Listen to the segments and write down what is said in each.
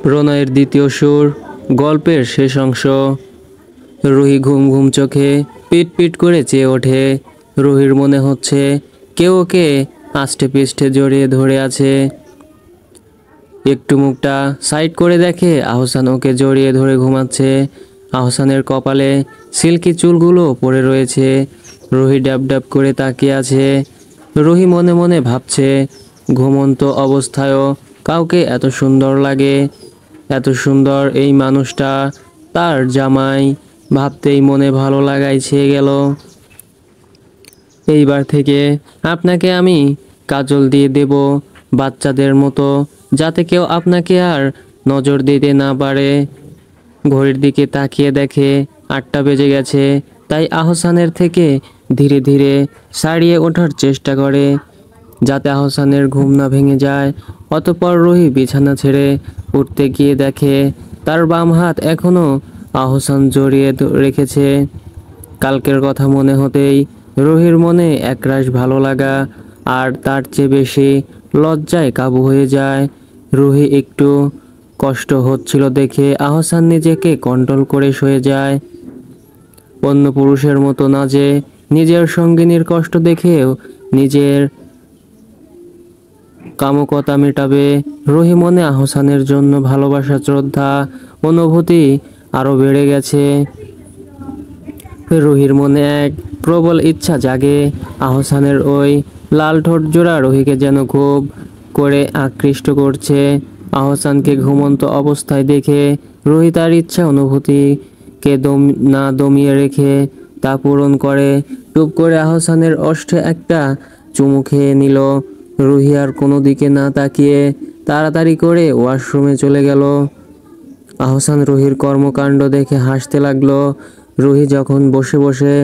প্রণয়ের দ্বিতীয় সুর, গল্পের শেষ অংশ। রুহি ঘুম ঘুম চোখে পিট পিট করে চেয়ে ওঠে। রুহির মনে হচ্ছে কেউ ওকে আষ্টে পৃষ্ঠে জড়িয়ে ধরে আছে। একটু মুখটা সাইড করে দেখে আহসান ওকে জড়িয়ে ধরে ঘুমাচ্ছে। আহসানের কপালে সিল্কি চুলগুলো পড়ে রয়েছে। রুহি ডাব ডাব করে তাকিয়ে আছে। রুহি মনে মনে ভাবছে, ঘুমন্ত অবস্থায়ও কাউকে এত সুন্দর লাগে। এত সুন্দর এই মানুষটা তার জামাই। ভাবতেই মনে ভালো লাগাই ছেয়ে গেল। এইবার থেকে আপনাকে আমি কাজল দিয়ে দেব বাচ্চাদের মতো, যাতে কেউ আপনাকে আর নজর দিতে না পারে। ঘড়ির দিকে তাকিয়ে দেখে 8টা বেজে গেছে। তাই আহসানের থেকে ধীরে ধীরে ছাড়িয়ে ওঠার চেষ্টা করে, যাতে আহসানের ঘুম না ভেঙে যায়। অতঃপর রুহি বিছানা ছেড়ে উঠতে গিয়ে দেখে তার বাম হাত এখনো আহসান জড়িয়ে রেখেছে। কালকের কথা মনে হতেই রুহির মনে একরাশ ভালো লাগা আর তার চেয়ে বেশি লজ্জায় কাবু হয়ে যায়। রুহি একটু কষ্ট হচ্ছিল দেখে আহসান নিজেকে কন্ট্রোল করে শুয়ে যায়। অন্য পুরুষের মতো না যে নিজের সঙ্গিনীর কষ্ট দেখেও নিজের কামকতা মেটাবে। রুহি মনে আহসানের জন্য ভালোবাসা, শ্রদ্ধা, অনুভূতি আরো বেড়ে গেছে। রুহির মনে এক প্রবল ইচ্ছা জাগে। আহসানের ওই লাল ঠোঁট জোড়া রুহিকে যেন খুব করে আকৃষ্ট করছে। আহসানকে ঘুমন্ত অবস্থায় দেখে রুহি তার ইচ্ছা অনুভূতিকে না দমিয়ে রেখে তা পূরণ করে। টুপ করে আহসানের ওষ্ঠে একটা চুমু খেয়ে নিল। রুহি আর কোনো দিকে না তাকিয়ে তাড়াতাড়ি করে ওয়াশরুমে চলে গেল। আহসান রুহির কর্মকাণ্ড দেখে হাসতে লাগলো। রুহি যখন বসে বসে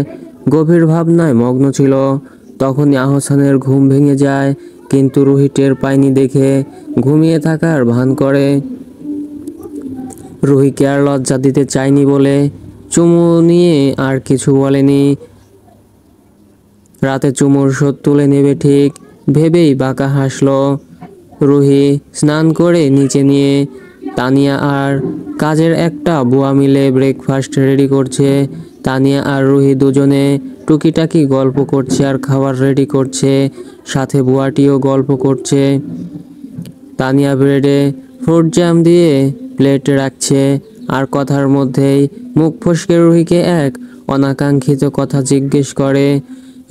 গভীর ভাবনায় মগ্ন ছিল, তখনই আহসানের ঘুম ভেঙে যায়। কিন্তু রুহি টের পায়নি দেখে ঘুমিয়ে থাকার ভান করে। রুহিকে আর লজ্জা দিতে চায়নি বলে চুমু নিয়ে আর কিছু বলেনি। রাতে চুমুর শোধ তুলে নেবে ঠিক ভেবেই বাঁকা হাসলো। রুহি স্নান করে নিচে নিয়ে তানিয়া আর কাজের একটা বুয়া মিলে ব্রেকফাস্ট রেডি করছে। তানিয়া আর রুহি দুজনে টুকিটাকি গল্প করছে আর খাবার রেডি করছে। সাথে বুয়াটিও গল্প করছে। তানিয়া ব্রেডে ফ্রুট জ্যাম দিয়ে প্লেটে রাখছে আর কথার মধ্যেই মুখ ফসকে রুহিকে এক অনাকাঙ্ক্ষিত কথা জিজ্ঞেস করে।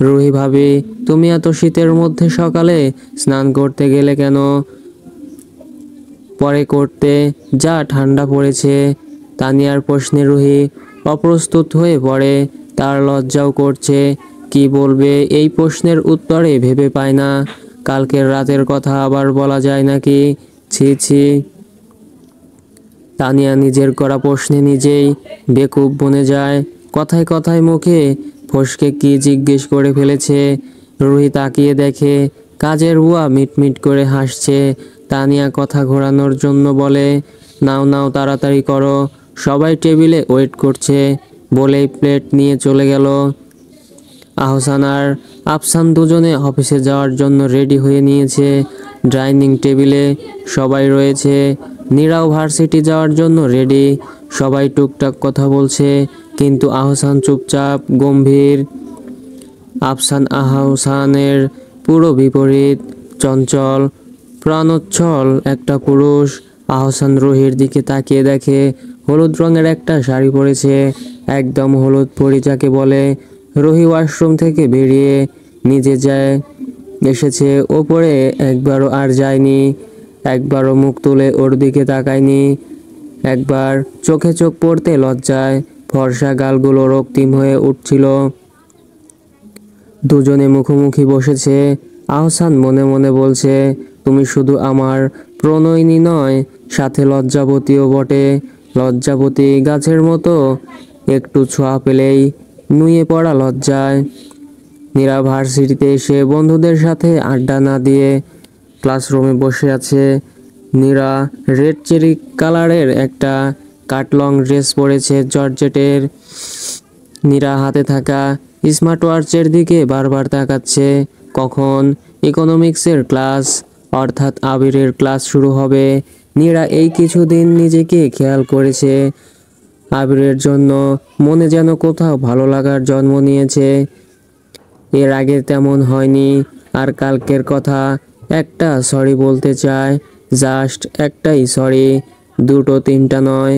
রুহি ভাবি, তুমি এত শীতের মধ্যে সকালে স্নান করতে গেলে কেন? পরে করতে যা, ঠান্ডা পড়েছে। তানিয়ার প্রশ্নে রুহি অপ্রস্তুত হয়ে পড়ে। তার লজ্জাও করছে। কি বলবে এই প্রশ্নের উত্তরে ভেবে পায় না। কালকের রাতের কথা আবার বলা যায় নাকি? ছি ছি। তানিয়া নিজের করা প্রশ্নে নিজেই বেকুব বনে যায়। কথায় কথায় মুখে ফসকে কি জিজ্ঞেস করে ফেলেছে। রুহি তাকিয়ে দেখে কাজের বুয়া মিটমিট করে হাসছে। তানিয়া কথা ঘোরানোর জন্য বলে, নাও নাও তাড়াতাড়ি করো, সবাই টেবিলে ওয়েট করছে, বলেই প্লেট নিয়ে চলে গেল। আহসান আর আফসান দুজনে অফিসে যাওয়ার জন্য রেডি হয়ে নিয়েছে। ডাইনিং টেবিলে সবাই রয়েছে। নীরাও ভার্সিটি যাওয়ার জন্য রেডি। সবাই টুকটাক কথা বলছে, কিন্তু আহসান চুপচাপ গম্ভীর। আহসানের পুরো বিপরীত, চঞ্চল প্রাণোচ্ছল একটা পুরুষ। আহসান রুহির দিকে তাকিয়ে দেখে হলুদ রঙের একটা শাড়ি পরেছে, একদম হলুদ পরি যাকে বলে। রুহি ওয়াশরুম থেকে বেরিয়ে নিজে যায় এসেছে, ওপরে একবারও আর যায়নি। একবারও মুখ তুলে ওর দিকে তাকায়নি। একবার চোখে চোখ পড়তে লজ্জায় ফর্সা গালগুলো রক্তিম হয়ে উঠছিল। দুজনে মুখোমুখি বসেছে। আহসান মনে মনে বলছে, তুমি শুধু আমার প্রণয়িনী নয়, সাথে লজ্জাবতীও বটে। লজ্জাবতী গাছের মতো, একটু ছোঁয়া পেলেই নুয়ে পড়া লজ্জায়। নীরা ভার্সিটিতে এসে বন্ধুদের সাথে আড্ডা না দিয়ে ক্লাসরুমে বসে আছে। নীরা রেড চেরি কালারের একটা কাটলং ড্রেস পরেছে জর্জেটের। নীরা হাতে থাকা স্মার্ট ওয়াচের দিকে বারবার তাকাচ্ছে। কখন ইকোনমিক্সের ক্লাস, অর্থাৎ আবিরের ক্লাস শুরু হবে। নীরা এই কিছুদিন নিজেকে খেয়াল করেছে। আবিরের জন্য মনে যেন কোথাও ভালো লাগার জন্ম নিয়েছে। এর আগে তেমন হয়নি। আর কালকের কথা, একটা সরি বলতে চায়, জাস্ট একটাই সরি, দুটো তিনটা নয়,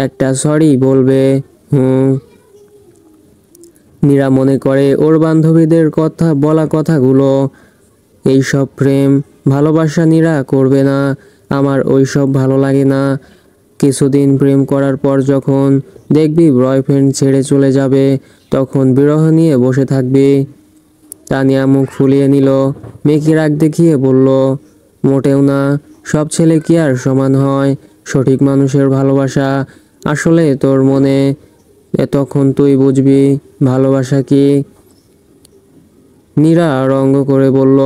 একটা সরি বলবে। হুম। নীরা মনে করে ওর বান্ধবীদের কথা বলা কথাগুলো, এইসব প্রেম ভালোবাসা নীরা করবে না, আমার ওইসব ভালো লাগে না। কিছুদিন প্রেম করার পর যখন দেখবি বয়ফ্রেন্ড ছেড়ে চলে যাবে, তখন বিরহ নিয়ে বসে থাকবি। তানিয়া মুখ ফুলিয়ে নিল, মেকি রাগ দেখিয়ে বলল, মোটেও না, সব ছেলে কি আর সমান হয়? সঠিক মানুষের ভালোবাসা আসলে তোর মনে, তখন তুই বুঝবি ভালোবাসা কি। নীরা রঙ্গ করে বলল,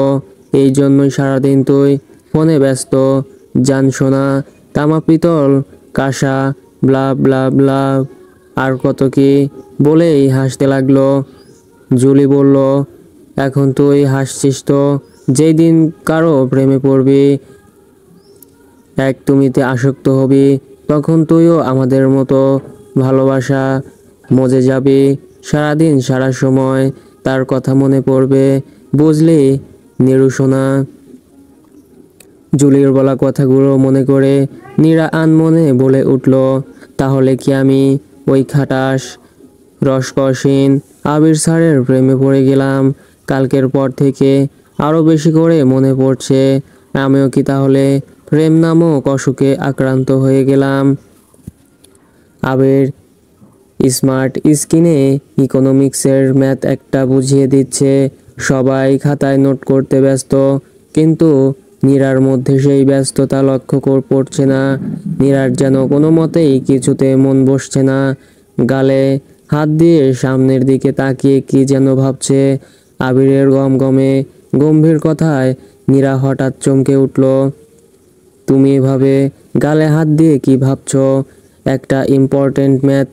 এই জন্যই সারাদিন তুই ফোনে ব্যস্ত, জান শোনা, তামা পিতল, কাঁসা, ব্লা ব্লা ব্লা, আর কত কি বলেই হাসতে লাগলো। জুলি বলল, এখন তুই হাসছিস তো, যেই দিন কারো প্রেমে পড়বি, এক তুমিতে আসক্ত হবি, তখন তুইও আমাদের মতো ভালোবাসা মজে যাবি। সারাদিন সারা সময় তার কথা মনে পড়বে, বুঝলি নিরুশোনা? জুলির বলা কথাগুলো মনে করে নীরা আনমনে বলে উঠল, তাহলে কি আমি ওই খাটাস রসকসীন আবির স্যারের প্রেমে পড়ে গেলাম? কালকের পর থেকে আরো বেশি করে মনে পড়ছে, আমিও কি তাহলে প্রেম নামক অসুখে আক্রান্ত হয়ে গেলাম? আবির স্মার্ট স্ক্রিনে ইকোনমিক্সের ম্যাথ একটা বুঝিয়ে দিচ্ছে, সবাই খাতায় নোট করতে ব্যস্ত, কিন্তু নীরার মধ্যে সেই ব্যস্ততা লক্ষ্য পড়ছে না। নীরার যেন কোনো মতেই কিছুতে মন বসছে না। গালে হাত দিয়ে সামনের দিকে তাকিয়ে কি যেন ভাবছে। আবিরের গমগমে গম্ভীর কথায় নীরা হঠাৎ চমকে উঠল, তুমি এভাবে গালে হাত দিয়ে কি ভাবছো? একটা ইম্পর্টেন্ট ম্যাথ,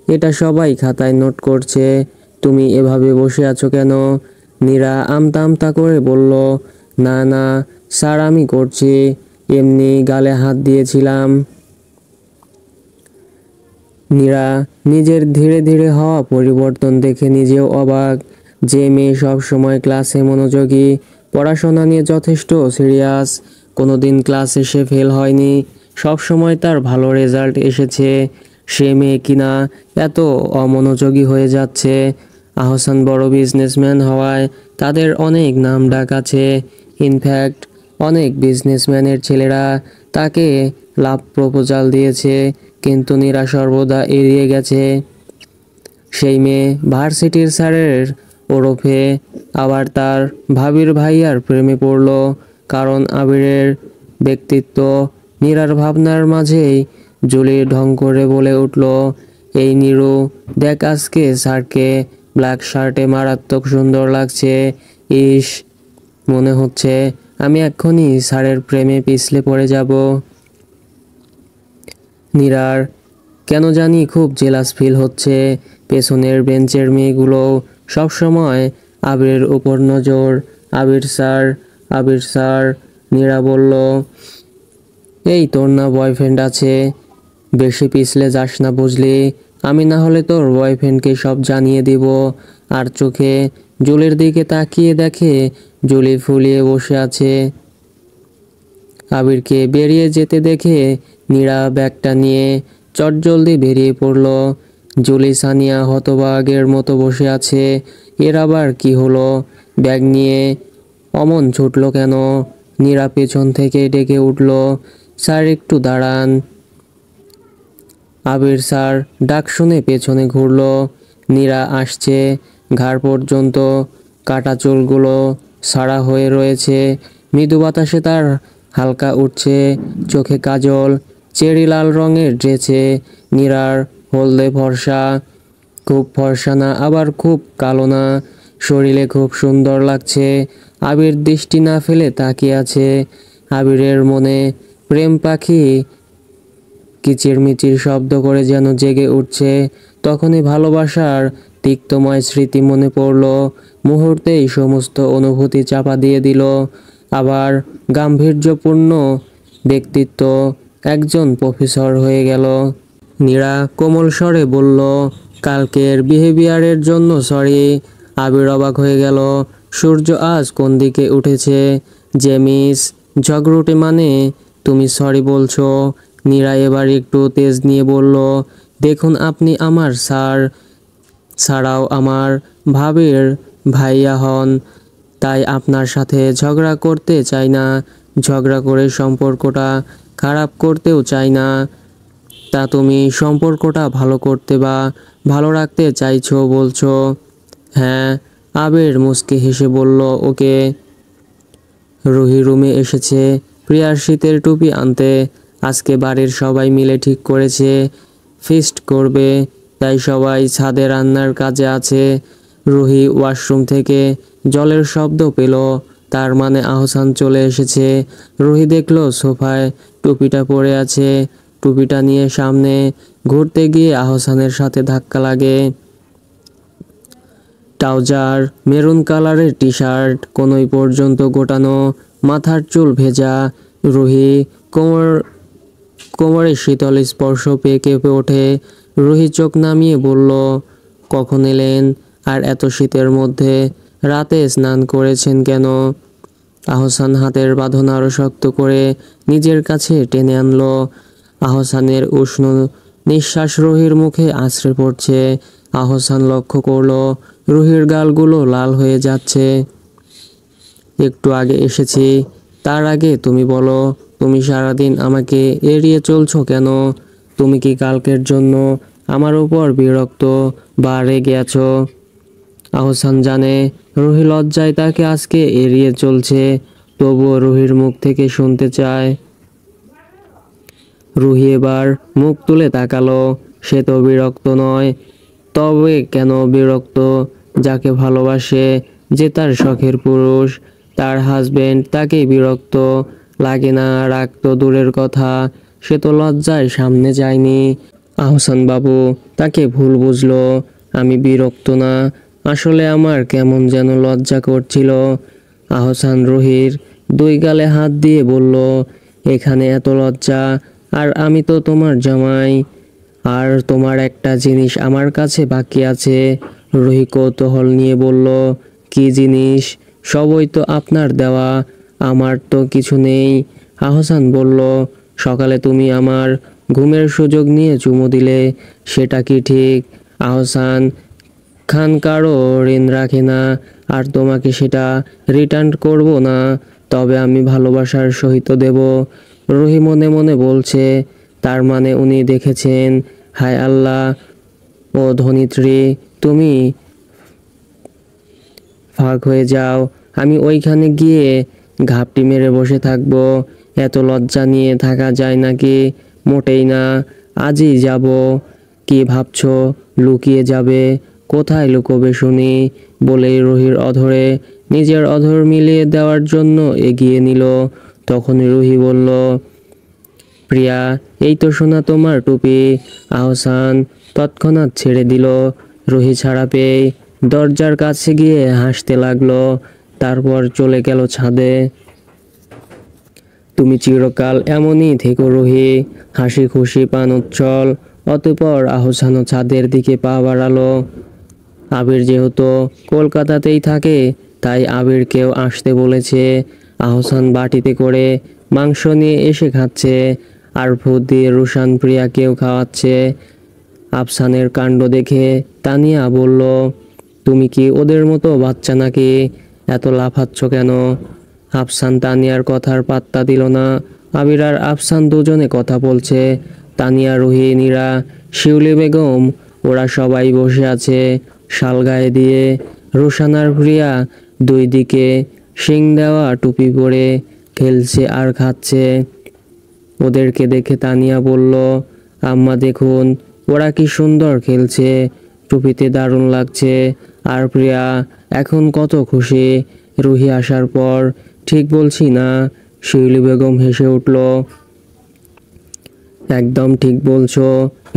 এটা সবাই খাতায় নোট করছে, তুমি এভাবে বসে আছো কেন? নীরা আমতা আমতা করে বলল, না না স্যার, আমি করছি, এমনি গালে হাত দিয়েছিলাম। নীরা নিজের ধীরে ধীরে হওয়া পরিবর্তন দেখে নিজেও অবাক। যে মেয়ে সব সময় ক্লাসে মনোযোগী, পড়াশোনা নিয়ে যথেষ্ট সিরিয়াস, কোনোদিন ক্লাসে সে ফেল হয়নি, সব সময় তার ভালো রেজাল্ট এসেছে, সে মেয়ে কিনা এত অমনোযোগী হয়ে যাচ্ছে। আহসান বড় বিজনেসম্যান হওয়ায় তাদের অনেক নাম ডাক আছে। ইনফ্যাক্ট অনেক বিজনেসম্যানের ছেলেরা তাকে লাভ প্রপোজাল দিয়েছে, কিন্তু নীরা সর্বদা এড়িয়ে গেছে। সেই মেয়ে ভার্সিটির স্যারের ওরফে আবার তার ভাবির ভাইয়ার প্রেমে পড়ল, কারণ আবিরের ব্যক্তিত্ব। নীরার ভাবনার মাঝেই জুলি ঢং করে বলে উঠল, এই নীরু, দেখ আজকে স্যারকে ব্ল্যাক শার্টে মারাত্মক সুন্দর লাগছে, ইস, মনে হচ্ছে আমি এক্ষুনি স্যারের প্রেমে পিছলে পড়ে যাব। নীরার কেন জানি খুব জেলাস ফিল হচ্ছে। পেছনের বেঞ্চের মেয়েগুলো সবসময় আবিরের উপর নজর। আবির স্যার, আবির স্যার। নীরা বলল, এই তোর না বয়ফ্রেন্ড আছে, বেশি পিছলে যাস না বুঝলি, আমি না হলে তোর বয়ফ্রেন্ডকে সব জানিয়ে দিব। আর চোখে জুলির দিকে তাকিয়ে দেখে জুলি ফুলিয়ে বসে আছে। আবিরকে বেরিয়ে যেতে দেখে নীরা ব্যাগটা নিয়ে চটজলদি বেরিয়ে পড়ল। জুলি সানিয়া হতবাগের মতো বসে আছে। এর আবার কি হলো? ব্যাগ নিয়ে অমন ছুটলো কেন? নীরা পেছন থেকে ডেকে উঠল, স্যার একটু দাঁড়ান। আবির স্যার ডাক শুনে পেছনে ঘুরল। নীরা আসছে, ঘাড় পর্যন্ত কাটা চুলগুলো ছাড়া হয়ে রয়েছে, মৃদু বাতাসে তার হালকা উঠছে, চোখে কাজল, চেরি লাল রঙের ড্রেসে নীরার হলদে ফর্সা, খুব ফর্সা না আবার খুব কালো না, শরীরে খুব সুন্দর লাগছে। আবির দৃষ্টি না ফেলে তাকিয়ে আছে। আবিরের মনে প্রেম পাখি কিচিরমিচির শব্দ করে যেন জেগে উঠছে। তখনই ভালোবাসার তিক্তময় স্মৃতি মনে পড়ল, মুহূর্তেই সমস্ত অনুভূতি চাপা দিয়ে দিল। আবার গাম্ভীর্যপূর্ণ ব্যক্তিত্ব, একজন প্রফেসর হয়ে গেল। নীরা কোমল স্বরে বলল, কালকের বিহেভিয়ারের জন্য সরি। আবির অবাক হয়ে গেল। সূর্য আজ কোন দিকে উঠেছে যে মিস ঝগড়ুটে মানে তুমি সরি বলছো? নীরা এবার একটু তেজ নিয়ে বলল, দেখুন আপনি আমার স্যার ছাড়াও আমার ভাবির ভাইয়া হন, তাই আপনার সাথে ঝগড়া করতে চাই না। ঝগড়া করে সম্পর্কটা খারাপ করতেও চাই না। তা তুমি সম্পর্কটা ভালো করতে বা ভালো রাখতে চাইছো বলছো? হ্যাঁ, আবির মুচকি হেসে বলল, ওকে। রুহি রুমে এসেছে প্রিয়ার শীতের টুপি আনতে। আজকে বাড়ির সবাই মিলে ঠিক করেছে ফিস্ট করবে, তাই সবাই ছাদে রান্নার কাজে আছে। রুহি ওয়াশরুম থেকে জলের শব্দ পেল, তার মানে আহসান চলে এসেছে। রুহি দেখলো সোফায় টুপিটা পড়ে আছে। টুপিটা নিয়ে সামনে ঘুরতে গিয়ে আহসানের সাথে ধাক্কা লাগে। ট্রাউজার, মেরুন কালারের টি শার্ট, কোনই পর্যন্ত গোটানো, মাথার চুল ভেজা। রুহি কোমরে শীতল স্পর্শ পেয়ে কেঁপে ওঠে। রুহি চোখ নামিয়ে বলল, কখন এলেন? আর এত শীতের মধ্যে রাতে স্নান করেছেন কেন? আহসান হাতের বাঁধন আরো শক্ত করে নিজের কাছে টেনে আনলো। আহসানের উষ্ণ নিঃশ্বাস রুহির মুখে আছড়ে পড়ছে। আহসান লক্ষ্য করলো রুহির গালগুলো লাল হয়ে যাচ্ছে। একটু আগে এসেছি, তার আগে তুমি বলো, তুমি সারাদিন আমাকে এড়িয়ে চলছো কেন? তুমি কি কালকের জন্য আমার উপর বিরক্ত বা রেগে আছো? আহসান জানে রুহি লজ্জায় তাকে আজকে এড়িয়ে চলছে, তবুও রুহির মুখ থেকে শুনতে চায়। রুহি এবার মুখ তুলে তাকালো। সে তো বিরক্ত নয়, তবে কেন বিরক্ত? যাকে ভালোবাসে, যে তার শখের পুরুষ, তার হাজবেন্ড, তাকে বিরক্ত লাগে না? রাগ তো দূরের কথা, সে তো লজ্জায় সামনে যায়নি। আহসান বাবু তাকে ভুল বুঝলো। আমি বিরক্ত না, আসলে আমার কেমন যেন লজ্জা করছিল। আহসান রুহির দুই গালে হাত দিয়ে বলল, এখানে এত লজ্জা, আর আমি তো তোমার জামাই। আর তোমার একটা জিনিস আমার কাছে বাকি আছে। রুহি কৌতূহল নিয়ে বলল, কি জিনিস? সবই তো আপনার দেওয়া, আমার তো কিছু নেই। আহসান বলল, সকালে তুমি আমার ঘুমের সুযোগ নিয়ে চুমু দিলে, সেটা কি ঠিক? আহসান খান কারো ঋণ রাখে না, আর তোমাকে সেটা রিটার্ন করব না, তবে আমি ভালোবাসার সহিত দেব। রুহি মনে মনে বলছে, তার মানে উনি দেখেছেন। হায় আল্লাহ, ও ধনিত্রী, তুমি ফাঁক হয়ে যাও, আমি ওইখানে গিয়ে ঘাপটি মেরে বসে থাকবো। এত লজ্জা নিয়ে থাকা যায় নাকি? মোটেই না, আজই যাব। কি ভাবছো লুকিয়ে যাবে? কোথায় লুকোবে শুনি? বলেই রুহির অধরে নিজের অধর মিলিয়ে দেওয়ার জন্য এগিয়ে নিল। তখন রুহি বলল, প্রিয়া, এই তো শোনা তোমার টুপি। আহসান তৎক্ষণাৎ ছেড়ে দিল। রুহি ছাড়া পেয়ে দরজার কাছে গিয়ে হাসতে লাগলো, তারপর চলে গেল ছাদে। তুমি চিরকাল এমনই থেকো রুহি, হাসি খুশি পান উচ্ছল। অতঃপর আহসানও ছাদের দিকে পা বাড়ালো। আবির যেহেতু কলকাতাতেই থাকে, তাই আবিরকেও আসতে বলেছে। আহসান বাটিতে করে মাংস নিয়ে এসে খাচ্ছে, আর ভূত দিয়ে রুশান প্রিয়াকেও খাওয়াচ্ছে। আফসানের কাণ্ড দেখে তানিয়া বলল, তুমি কি ওদের মতো বাচ্চা নাকি? এত লাফাচ্ছ কেন? আফসান তানিয়ার কথার পাত্তা দিল না। আবির আর আফসান দুজনে কথা বলছে। তানিয়া, রুহি, নীরা, শিউলি বেগম, ওরা সবাই বসে আছে শাল গায়ে দিয়ে। রুশান আর প্রিয়া দুই দিকে শিং দেওয়া টুপি পরে খেলছে আর খাচ্ছে। ওদেরকে দেখে তানিয়া বলল, আম্মা দেখুন, ওরা কি সুন্দর খেলছে, টুপিতে দারুণ লাগছে। আর প্রিয়া এখন কত খুশি রুহি আসার পর। ঠিক বলছি না? শিউলি বেগম হেসে উঠল, একদম ঠিক বলছো,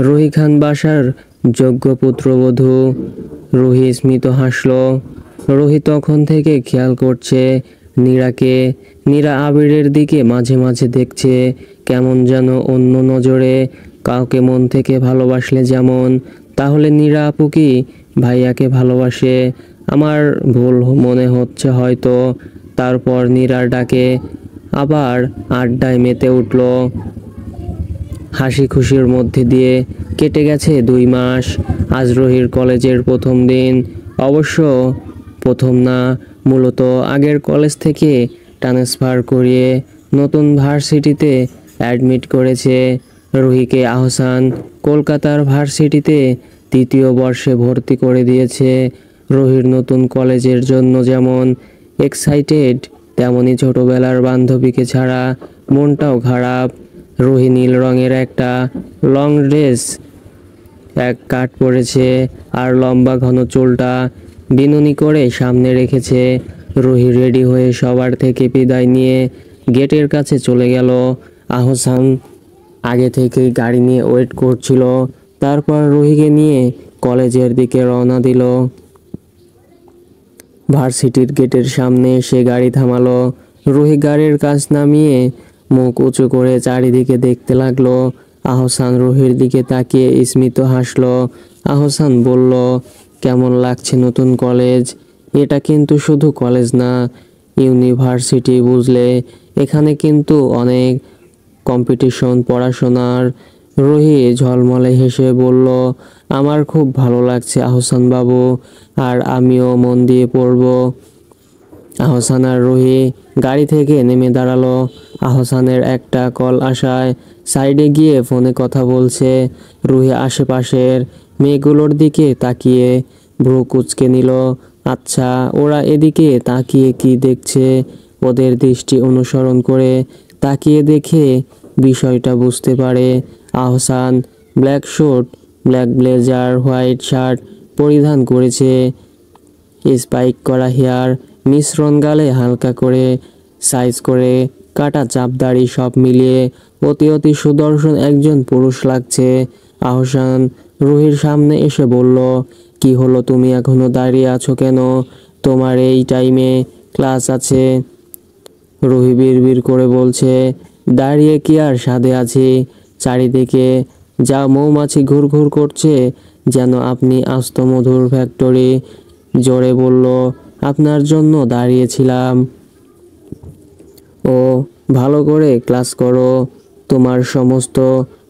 রুহি খান বাসার যোগ্য পুত্রবধূ। রুহি স্মিত হাসল। রুহি তখন থেকে খেয়াল করছে নীরাকে। নীরা আবিরের দিকে মাঝে মাঝে দেখছে, কেমন যেন অন্য নজরে। কাউকে মন থেকে ভালোবাসলে যেমন, তাহলে নীরা আপু কি ভাইয়াকে ভালোবাসে? আমার ভুল মনে হচ্ছে হয়তো। তারপর নীরার ডাকে আবার আড্ডায় মেতে উঠল। হাসি খুশির মধ্যে দিয়ে কেটে গেছে 2 মাস। আজ রুহির কলেজের প্রথম দিন। অবশ্য প্রথম না, মূলত আগের কলেজ থেকে ট্রান্সফার করিয়ে নতুন ভার্সিটিতে অ্যাডমিট করেছে রুহিকে আহসান। কলকাতার ভার্সিটিতে 3য় বর্ষে ভর্তি করে দিয়েছে। রুহির নতুন কলেজের জন্য যেমন এক্সাইটেড, তেমনি ছোটবেলার বান্ধবীকে ছাড়া মনটাও খারাপ। রুহি নীল রঙের একটা লং ড্রেস এক কাট পরেছে, আর লম্বা ঘন চুলটা বিনুনি করে সামনে রেখেছে। রুহি রেডি হয়ে সবার থেকে বিদায় নিয়ে গেটের কাছে চলে গেল। আহসান আগে থেকেই গাড়ি নিয়ে ওয়েট করছিল। তারপর রুহিকে নিয়ে কলেজের দিকে রওনা দিল। ভার্সিটির গেটের সামনে এসে গাড়ি থামালো। রুহি গাড়ির কাছ নামিয়ে মুখ উঁচু করে চারিদিকে দেখতে লাগলো। আহসান রুহির দিকে তাকিয়ে স্মিত হাসলো। আহসান বলল, কেমন লাগছে নতুন কলেজ? এটা কিন্তু শুধু কলেজ না, ইউনিভার্সিটি বুঝলে। এখানে কিন্তু অনেক কম্পিটিশন পড়াশোনার। রুহি ঝলমলে হেসে বলল, আমার খুব ভালো লাগছে আহসান বাবু, আর আমিও মন দিয়ে পড়ব। আহসান আর রুহি গাড়ি থেকে নেমে দাঁড়ালো। আহসানের একটা কল আসায় সাইডে গিয়ে ফোনে কথা বলছে। রুহি আশেপাশের মেয়েগুলোর দিকে তাকিয়ে ভ্রু কুঁচকে নিল। আচ্ছা, ওরা এদিকে তাকিয়ে কি দেখছে? ওদের দৃষ্টি অনুসরণ করে তাকিয়ে দেখে বিষয়টা বুঝতে পারে। Ahsan black sweet, black blazer, white shirt পরিধান করেছে। স্পাইক করা হেয়ার, মিশ্রণ গালে হালকা করে সাইজ করে কাটা চাপ দাড়ি, সব মিলিয়ে অতি অতি সুদর্শন একজন পুরুষ লাগছে। আহসান রুহির সামনে এসে বলল, কি হলো, তুমি এখনো দাঁড়িয়ে আছো কেন? তোমার এই টাইমে ক্লাস আছে। রুহি বিড়বিড় করে বলছে, দাঁড়িয়ে কি আর সাধে আছি? চারিদিকে যা মৌমাছি ঘুরঘুর করছে, যেন আপনি আস্ত মধুর ফ্যাক্টরি। জোরে বলল, আপনার জন্য দাঁড়িয়েছিলাম। ও, ভালো করে ক্লাস করো। তোমার সমস্ত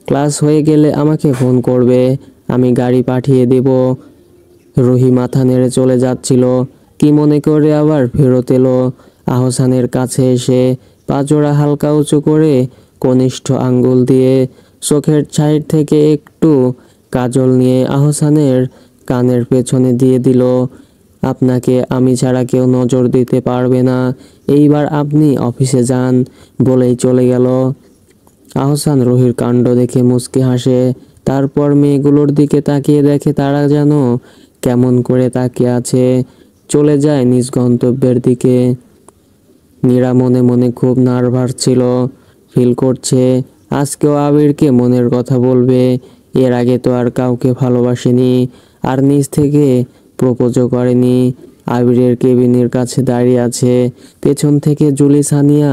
ক্লাস হয়ে গেলে আমাকে ফোন করবে, আমি গাড়ি পাঠিয়ে দেব। রুহি মাথা নেড়ে চলে যাচ্ছিল, কি মনে করে আবার ফেরত এলো। আহসানের কাছে এসে পাজোড়া হালকা উঁচু করে কনিষ্ঠ আঙ্গুল দিয়ে চোখের সাইড থেকে একটু কাজল নিয়ে আহসানের কানের পেছনে দিয়ে দিল। আপনাকে আমি ছাড়া কেউ নজর দিতে পারবে না, এইবার আপনি অফিসে যান, বলেই চলে গেল। আহসান রুহির কাণ্ড দেখে মুচকি হাসে। তারপর মেয়েগুলোর দিকে তাকিয়ে দেখে তারা যেন কেমন করে তাকিয়ে আছে। চলে যায় নিজ গন্তব্যের দিকে। নীরা মনে মনে খুব নার্ভাস ছিল, ফিল করছে আজকেও আবিরকে মনের কথা বলবে। এর আগে তো আর কাউকে ভালোবাসেনি, আর নিজ থেকে প্রপোজও করেনি। আবিরের কেবিনের কাছে দাঁড়িয়ে আছে, পেছন থেকে জুলি সানিয়া।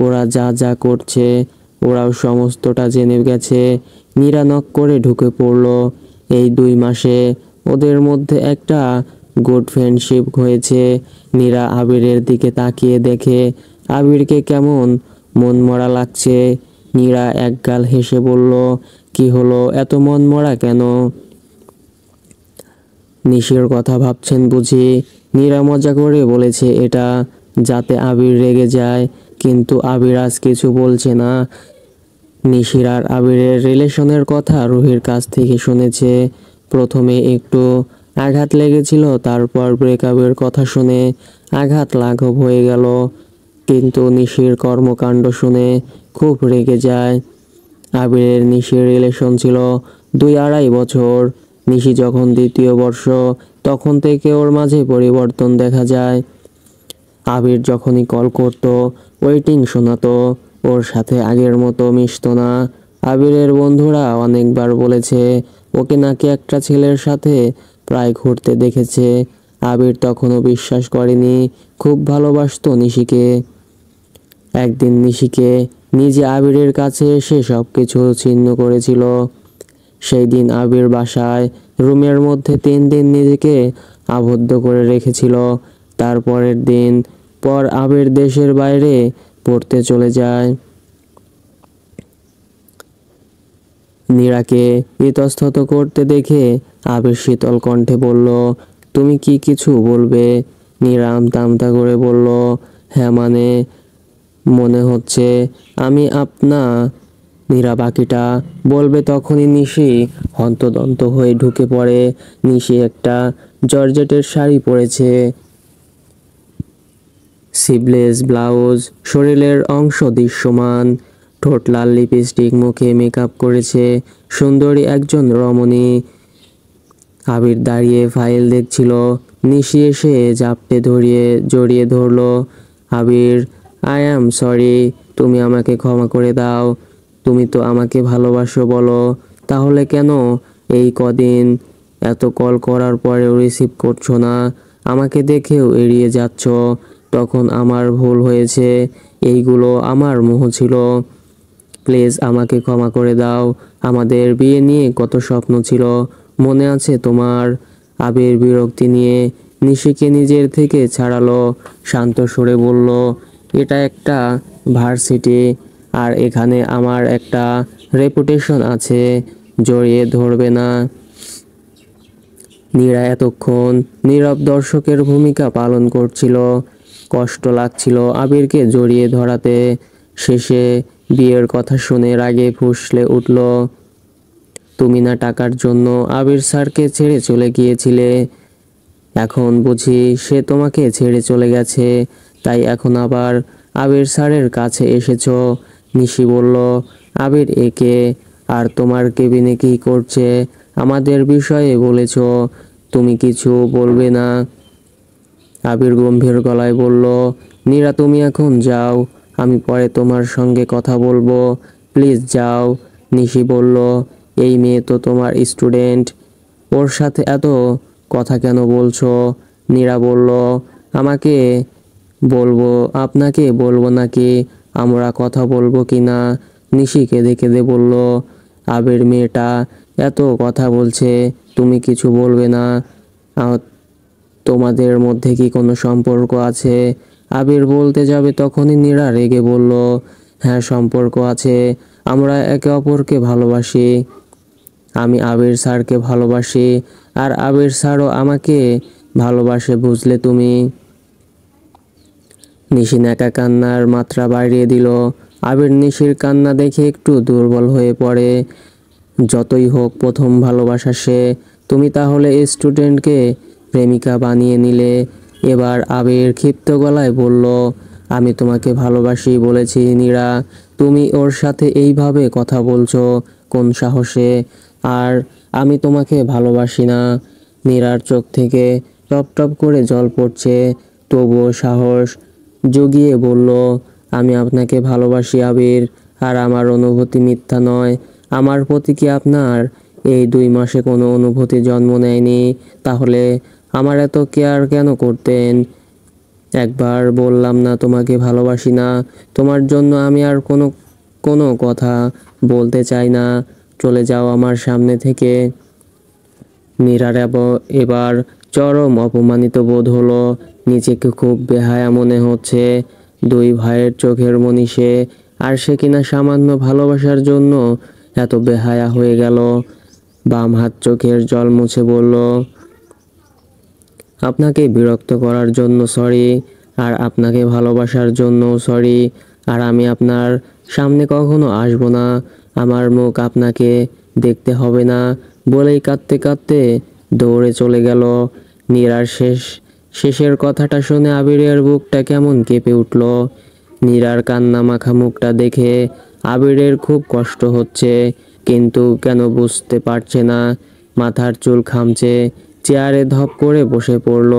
ওরা যা যা করছে ওরাও সমস্তটা জেনে গেছে। নীরা নক করে ঢুকে পড়ল। এই 2 মাসে ওদের মধ্যে একটা গুড ফ্রেন্ডশিপ হয়েছে। নীরা আবিরের দিকে তাকিয়ে দেখে আবিরকে কেমন মনমরা লাগছে। নীরা একগাল হেসে বলল, কি হলো, এত মনমরা কেন? নিশির কথা ভাবছেন বুঝি? নীরা মজা করে বলেছে এটা, যাতে আবির রেগে যায়। কিন্তু আবির আজ কিছু বলছে না। নিশির আর আবিরের রিলেশনের কথা রুহির কাছ থেকে শুনেছে। প্রথমে একটু আঘাত লেগেছিল, তারপর ব্রেকআপের কথা শুনে আঘাত লাঘব হয়ে গেল। কিন্তু নিশির কর্মকাণ্ড শুনে খুব রেগে যায়। আবিরের নিশির রিলেশন ছিল 2-2.5 বছর। নিশি যখন 2য় বর্ষ, তখন থেকে ওর মাঝে পরিবর্তন দেখা যায়। আবির যখনই কল করত, ওয়েটিং শোনাতো, ওর সাথে আগের মতো মিশতো না। আবিরের বন্ধুরা অনেকবার বলেছে ওকে নাকি একটা ছেলের সাথে প্রায় ঘুরতে দেখেছে। আবির তখনও বিশ্বাস করেনি। খুব ভালোবাসতো নিশিকে। একদিন নিশিকে নিজে আবিরের কাছে এসে সবকিছু ছিন্ন করেছিল। সেই দিন আবির বাসায় রুমের মধ্যে 3 দিন নিজেকে আবদ্ধ করে রেখেছিল। তারপরের দিন পর আবির দেশের বাইরে পড়তে চলে যায়। নীরাকে ইতস্তত করতে দেখে আবির শীতল কণ্ঠে বলল, তুমি কি কিছু বলবে? নীরা আমতা আমতা করে বলল, হ্যাঁ মানে মনে হচ্ছে আমি নীরা বাকিটা বলবে তখনই নিশি হন্তদন্ত হয়ে ঢুকে পড়ে। নিশি একটা জর্জেটের শাড়ি পরেছে, সিভলেস ব্লাউজ, শরীরের অংশ দৃশ্যমান, ঠোঁট লাল লিপস্টিক, মুখে মেকআপ করেছে, সুন্দরী একজন রমণী। আবির দাঁড়িয়ে ফাইল দেখছিল। নিশি এসে জাপটে জড়িয়ে ধরলো। আবির, আই অ্যাম সরি, তুমি আমাকে ক্ষমা করে দাও। তুমি তো আমাকে ভালোবাসো বলো, তাহলে কেন এই কদিন এত কল করার পরেও রিসিভ করছো না? আমাকে দেখেও এড়িয়ে যাচ্ছ। তখন আমার ভুল হয়েছে, এইগুলো আমার মোহ ছিল। প্লিজ আমাকে ক্ষমা করে দাও। আমাদের বিয়ে নিয়ে কত স্বপ্ন ছিল, মনে আছে তোমার? আবির বিরক্তি নিয়ে নিশিকে নিজের থেকে ছাড়ালো। শান্ত সুরে বলল, এটা একটা ভার্সিটি, আর এখানে আমার একটা রেপুটেশন আছে, জড়িয়ে ধরবে না। নীরা এতক্ষণ নীরব দর্শকের ভূমিকা পালন করছিল। কষ্ট লাগছিল আবিরকে জড়িয়ে ধরাতে। শেষে বিয়ের কথা শুনে রাগে ফুঁসলে উঠল। তুমি না টাকার জন্য আবির স্যারকে ছেড়ে চলে গিয়েছিলে, এখন বুঝি সে তোমাকে ছেড়ে চলে গেছে, তাই এখন আবার আবির স্যারের কাছে এসেছো? নিশি বলল, আবির একে আর তোমার কেবিনে কি করছে আমাদের বিষয়ে বলেছ, তুমি কিছু বলবে না? আবির গম্ভীর গলায় বলল, নীরা তুমি এখন যাও, আমি পরে তোমার সঙ্গে কথা বলবো, প্লিজ যাও। নিশি বলল, এই মেয়ে তো তোমার স্টুডেন্ট, ওর সাথে এত কথা কেন বলছো? নীরা বলল, আমাকে বলবো, আপনাকে বলবো নাকি আমরা কথা বলবো কি না? নিশি কেঁদে কেঁদে বলল, আবির মেয়েটা এত কথা বলছে, তুমি কিছু বলবে না? তোমাদের মধ্যে কি কোনো সম্পর্ক আছে? আবির বলতে যাবে তখনই নীরা রেগে বলল, হ্যাঁ সম্পর্ক আছে, আমরা একে অপরকে ভালোবাসি। আমি আবির স্যারকে ভালোবাসি, আর আবির স্যারও আমাকে ভালোবাসে, বুঝলে তুমি? নিশি একা কান্নার মাত্রা বাড়িয়ে দিল। আবির নিশির কান্না দেখে একটু দুর্বল হয়ে পড়ে। যতই হোক প্রথম ভালোবাসা সে, তুমি তাহলে স্টুডেন্টকে প্রেমিকা বানিয়ে নিলে। এবার আবির ক্ষিপ্ত গলায় বলল, আমি তোমাকে ভালোবাসি বলেছি নীরা, তুমি ওর সাথে এইভাবে কথা বলছো কোন সাহসে? আর আমি তোমাকে ভালোবাসি না। নীরার চোখ থেকে টপ টপ করে জল পড়ছে, তবুও সাহস জুগিয়ে বলল, আমি আপনাকে ভালোবাসি আবির, আর আমার অনুভূতি মিথ্যা নয়। আমার প্রতি কি আপনার এই 2 মাসে কোনো অনুভূতি জন্ম নেয়নি? তাহলে আমার এত কেয়ার কেন করতেন? একবার বললাম না তোমাকে ভালোবাসি না? তোমার জন্য আমি আর কোনো কোনো কথা বলতে চাই না, চলে যাও আমার সামনে থেকে। মীরার এবার চরম অপমানিত বোধ হলো, নিজেকে খুব বেহায়া মনে হচ্ছে। 2 ভাইয়ের চোখের মনি সে, আর সে কিনা সামান্য ভালোবাসার জন্য এত বেহায়া হয়ে গেল। বাম হাত চোখের জল মুছে বলল, আপনাকে বিরক্ত করার জন্য সরি, আর আপনাকে ভালোবাসার জন্য সরি, আর আমি আপনার সামনে কখনো আসবো না, আমার মুখ আপনাকে দেখতে হবে না, বলেই কাঁদতে কাঁদতে দৌড়ে চলে গেল। নীরার শেষের কথাটা শুনে আবিরের বুকটা কেমন কেঁপে উঠল। নীরার কান্না মাখা মুখটা দেখে আবিরের খুব কষ্ট হচ্ছে, কিন্তু কেন বুঝতে পারছে না। মাথার চুল খামচে চেয়ারে ধপ করে বসে পড়ল।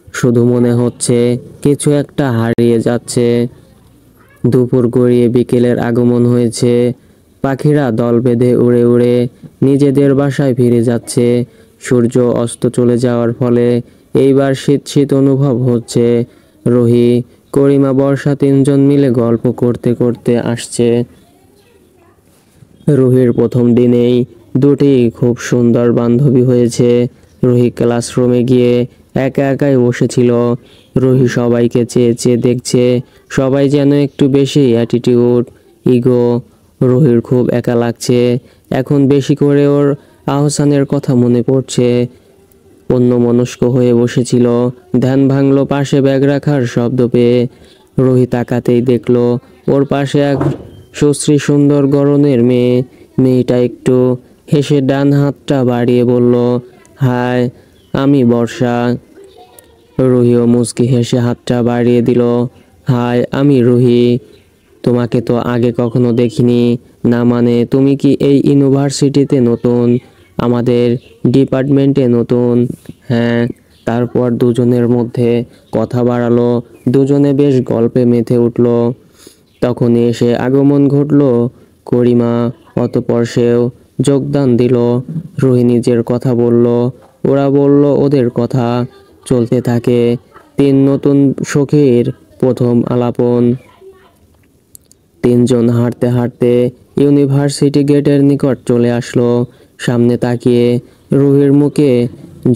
শুধু মনে হচ্ছে কিছু একটা হারিয়ে যাচ্ছে। দুপুর গড়িয়ে বিকেলের আগমন হয়েছে। পাখিরা দল বেঁধে উড়ে উড়ে নিজেদের বাসায় ফিরে যাচ্ছে। সূর্য অস্ত চলে যাওয়ার ফলে এইবার শীত শীত অনুভব হচ্ছে। রুহি, করিমা, বর্ষা তিনজন মিলে গল্প করতে করতে আসছে। রুহির প্রথম দিনেই দুটি খুব সুন্দর বান্ধবী হয়েছে। রুহি ক্লাসরুমে গিয়ে একা একাই বসেছিল। রুহি সবাইকে চেয়ে চেয়ে দেখছে, সবাই যেন একটু বেশি অ্যাটিটিউড, ইগো। রুহির খুব একা লাগছে। এখন বেশি করে ওর আহসানের কথা মনে পড়ছে। অন্যমনস্ক হয়ে বসেছিল। ধ্যান ভাঙলো পাশে ব্যাগ রাখার শব্দ পেয়ে। রুহি তাকাতেই দেখলো ওর পাশে এক সুশ্রী সুন্দর গড়নের মেয়ে। মেয়েটা একটু হেসে ডান হাতটা বাড়িয়ে বলল, হাই, আমি বর্ষা। রুহিও মুচকি হেসে হাতটা বাড়িয়ে দিল। হাই, আমি রুহি। তোমাকে তো আগে কখনো দেখিনি। না মানে তুমি কি এই ইউনিভার্সিটিতে নতুন? আমাদের ডিপার্টমেন্টে নতুন? হ্যাঁ। তারপর দুজনের মধ্যে কথা বাড়ালো। দুজনে বেশ গল্পে মেতে উঠল। তখনই এসে আগমন ঘটল করিমা। অতঃপর সেও যোগদান দিল। রুহি নিজের কথা বলল, ওরা বলল ওদের কথা। চলতে থাকে তিন নতুন সখীর প্রথম আলাপন। তিনজন হাঁটতে হাঁটতে ইউনিভার্সিটি গেটের নিকট চলে আসলো। সামনে তাকিয়ে রুহির মুখে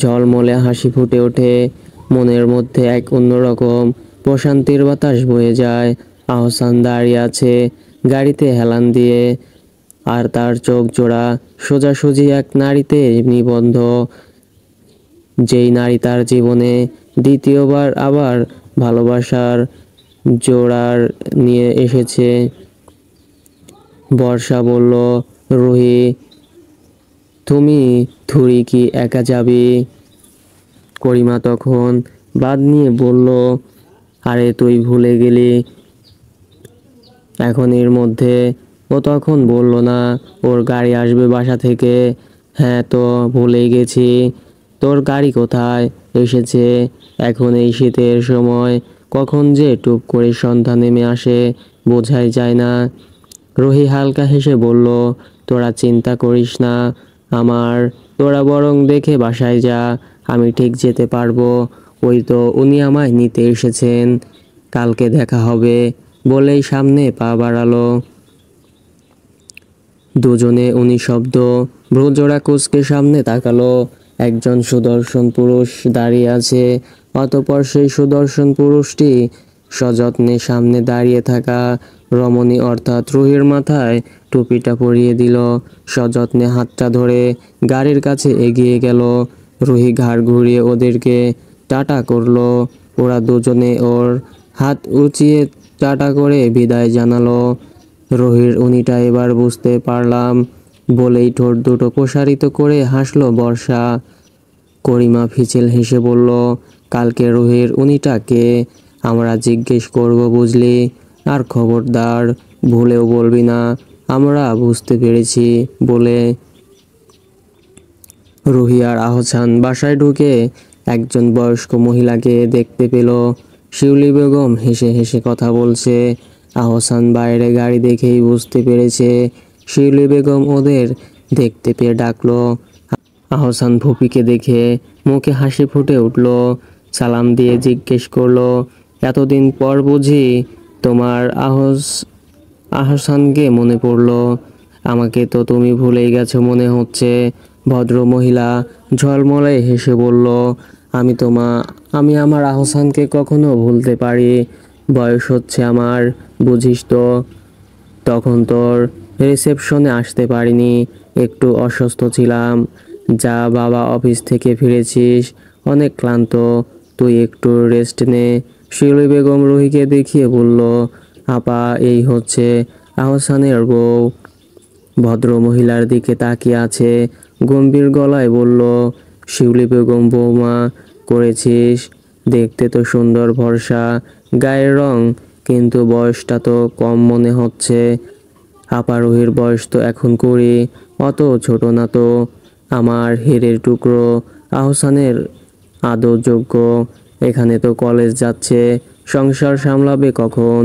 ঝলমলে হাসি ফুটে ওঠে। মনের মধ্যে এক অন্যরকম প্রশান্তির বাতাস বয়ে যায়। আহসান দাঁড়িয়ে আছে গাড়িতে হেলান দিয়ে, আর তার চোখ জোড়া সোজাসুজি এক নারীতে নিবন্ধ। যেই নারী তার জীবনে দ্বিতীয়বার আবার ভালোবাসার জোড়ার নিয়ে এসেছে। বর্ষা বলল, রুহি, তুমি থুরি কি একা যাবি? করিমা তখন বাদ নিয়ে বলল, আরে তুই ভুলে গেলি এখন এর মধ্যে? ও তখন বলল, না, ওর গাড়ি আসবে বাসা থেকে। হ্যাঁ তো ভুলেই গেছি। তোর গাড়ি কোথায়? এসেছে। এখন এই শীতের সময় কখন যে টুপ করে সন্ধ্যা নেমে আসে বোঝাই যায় না। রুহি হালকা হেসে বলল, তোরা চিন্তা করিস না আমার, তোরা বরং দেখে বাসায় যা, আমি ঠিক যেতে পারবো। ওই তো উনি আমায় নিতে এসেছেন, কালকে দেখা হবে বলেই সামনে পা বাড়ালো। দুজনে উনি শব্দ, ভ্রুজোড়া কুঁচকে সামনে তাকালো। একজন সুদর্শন পুরুষ দাঁড়িয়ে আছে। অতঃপর সেই সুদর্শন পুরুষটি সযত্নে সামনে দাঁড়িয়ে থাকা রমণী অর্থাৎ রুহির মাথায় টুপিটা পরিয়ে দিল। সযত্নে হাতটা ধরে গাড়ির কাছে এগিয়ে গেল। রুহি ঘাড় ঘুরিয়ে ওদেরকে টাটা করলো। ওরা দুজনে ওর হাত উঁচিয়ে টাটা করে বিদায় জানালো। রুহির উনিটা এবার বুঝতে পারলাম বলেই ঠোঁট দুটো প্রসারিত করে হাসলো বর্ষা। করিমা ফিচেল হেসে বলল, কালকে রুহির উনিটা কে আমরা জিজ্ঞেস করব বুঝলি? আর খবরদার ভুলেও বলবি না আমরা বুঝতে পেরেছি বলে। রুহি আর আহসান বাসায় ঢুকে একজন বয়স্ক মহিলাকে দেখতে পেল। শিউলি বেগম হেসে হেসে কথা বলছে। আহসান বাইরে গাড়ি দেখেই বুঝতে পেরেছে। শিউলি বেগম ওদের দেখতে পেয়ে ডাকলো। আহসান ফুপিকে দেখে মুখে হাসি ফুটে উঠল। সালাম দিয়ে জিজ্ঞেস করলো, এতদিন পর বুঝি তোমার আহসানকে মনে পড়লো? আমাকে তো তুমি ভুলেই গেছো মনে হচ্ছে। ভদ্র মহিলা ঝলমলে হেসে বলল, আমি আমার আহসানকে কখনো ভুলতে পারি? বয়স হচ্ছে আমার, বুঝিস তো। তখন তোর রিসেপশনে আসতে পারিনি, একটু অসুস্থ ছিলাম। যা বাবা, অফিস থেকে ফিরেছিস, অনেক ক্লান্ত, তুই একটু রেস্ট নে। শিউলি বেগম রুহিকে দেখিয়ে বলল, আপা, এই হচ্ছে আহসানের বউ। ভদ্র মহিলার দিকে তাকিয়ে আছে, গম্ভীর গলায় বলল, শিউলি বেগম, বৌমা করেছিস? দেখতে তো সুন্দর ভরসা, গায়ের রং, কিন্তু বয়সটা তো কম মনে হচ্ছে। আপা, রুহির বয়স তো এখন 20, অত ছোট না তো। আমার হীরের টুকরো আহসানের আদর যোগ্য। এখানে তো কলেজ যাচ্ছে, সংসার সামলাবে কখন?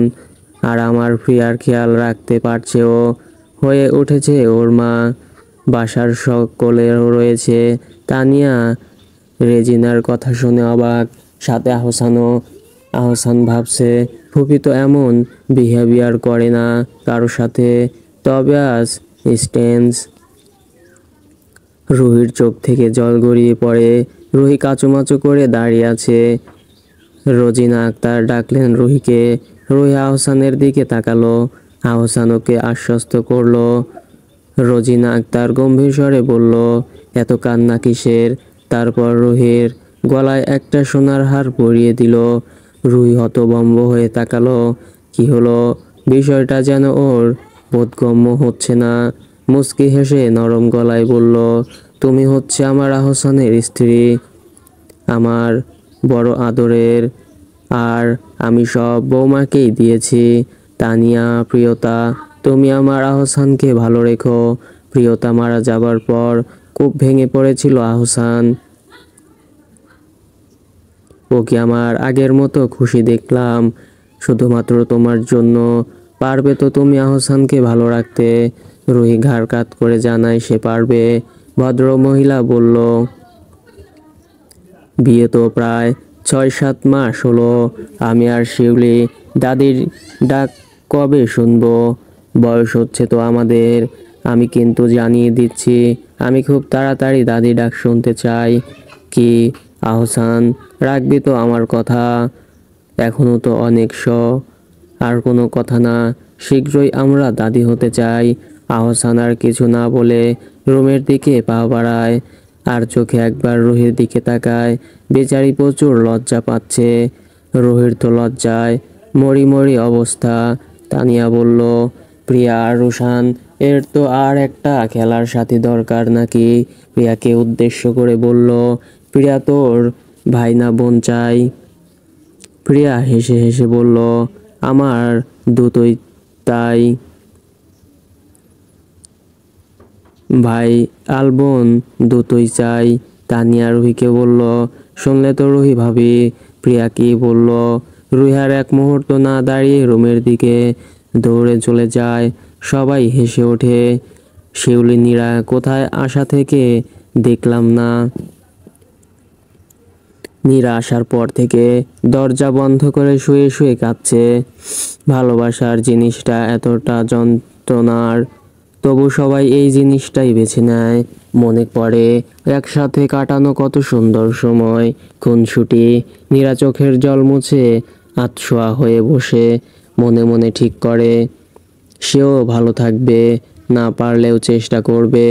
আর আমার প্রিয়ার খেয়াল রাখতে পারছে ও, হয়ে উঠেছে ওর মা। বাসার সকলেরও রয়েছে। তানিয়া রেজিনার কথা শুনে অবাক, সাথে আহসানও। আহসান ভাবছে ফুপি তো এমন বিহেভিয়ার করে না কারো সাথে, তবে আজ স্টেন্স। রুহির চোখ থেকে জল গড়িয়ে পড়ে। রুহি কাচুমাচু করে দাঁড়িয়ে আছে। রোজিনা আক্তার ডাকলেন রুহিকে। রুহি আহসানের দিকে তাকালো। আহসান ওকে আশ্বস্ত করলো। রোজিনা আক্তার গম্ভীর স্বরে বলল, এত কান্না কিসের? তারপর রুহির গলায় একটা সোনার হার পরিয়ে দিল। রুহি হতভম্ব হয়ে তাকালো। কি হলো? বিষয়টা যেন ওর বোধগম্য হচ্ছে না। মুচকি হেসে নরম গলায় বলল, তুমি হচ্ছে আমার আহসানের স্ত্রী, আমার বড় আদরের। আর আমি সব বৌমাকেই দিয়েছি। তানিয়া, প্রিয়তা, তুমি আমার আহসানকে ভালো রেখো। প্রিয়তা মারা যাবার পর খুব ভেঙে পড়েছিল আহসান। ওকে আমার আগের মতো খুশি দেখলাম শুধুমাত্র তোমার জন্য। পারবে তো তুমি আহসানকে ভালো রাখতে? রুহি ঘাড় কাত করে জানায় সে পারবে। ভদ্র মহিলা বলল, বিয়ে তো প্রায় 6-7 মাস হলো। আমি আর শিউলি দাদির ডাক কবে শুনবো? বয়স হচ্ছে তো আমাদের। আমি কিন্তু জানিয়ে দিচ্ছি, আমি খুব তাড়াতাড়ি দাদি ডাক শুনতে চাই। কি আহসান, রাখবি তো আমার কথা? এখনো তো অনেক আর কোনো কথা না। শীঘ্রই আমরা দাদি হতে চাই। আহসান আর কিছু না বলে রুমের দিকে পা বাড়ায়। আর চোখে একবার রুহির দিকে তাকায়। বেচারি প্রচুর লজ্জা পাচ্ছে। রুহির তো লজ্জায় মরি মরি অবস্থা। তানিয়া বলল, প্রিয়া আর রুশান, এর তো আর একটা খেলার সাথী দরকার নাকি? প্রিয়াকে উদ্দেশ্য করে বলল, প্রিয়া তোর ভাই না বোন চাই? প্রিয়া হেসে হেসে বলল, আমার দুটোই তাই। ভাই আর বোন দুটোই চাই। তানিয়া রুহিকে বলল, শুনলে তো রুহি ভাবি, প্রিয়া কি বলল? রুহি আর এক মুহূর্ত না দাঁড়িয়ে রুমের দিকে দৌড়ে চলে যায়। সবাই হেসে ওঠে। শিউলি, নীরা কোথায় আসা থেকে দেখলাম না। নীরা আসার পর থেকে দরজা বন্ধ করে শুয়ে শুয়ে কাঁদছে। ভালোবাসার জিনিসটা এতটা যন্ত্রণার, তবু সবাই এই জিনিসটাই বেছে নেয়। মনে পড়ে একসাথে কাটানো কত সুন্দর সময়, খুনসুটি। নীরা চোখের জল মুছে আতশোয়া হয়ে বসে মনে মনে ঠিক করে, সেও ভালো থাকবে, না পারলেও চেষ্টা করবে।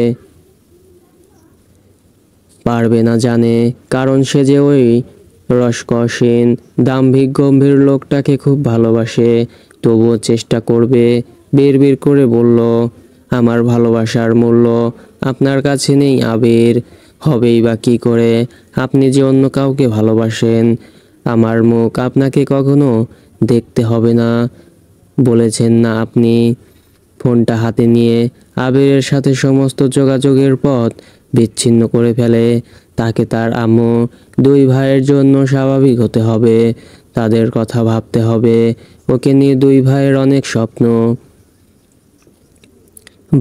পারবে না জানে, কারণ সে যে ওই রসকসীন দাম্ভিক গম্ভীর লোকটাকে খুব ভালোবাসে। তবুও চেষ্টা করবে। বিড়বিড় করে বলল, আমার ভালোবাসার মূল্য আপনার কাছে নেই আবির। হবেই বা কী করে? আপনি যে অন্য কাউকে ভালোবাসেন। আমার মুখ আপনাকে কখনো দেখতে হবে না, বলেছেন না আপনি? ফোনটা হাতে নিয়ে আবিরের সাথে সমস্ত যোগাযোগের পথ বিচ্ছিন্ন করে ফেলে। তাকে তার আম্মু, দুই ভাইয়ের জন্য স্বাভাবিক হতে হবে। তাদের কথা ভাবতে হবে। ওকে নিয়ে দুই ভাইয়ের অনেক স্বপ্ন।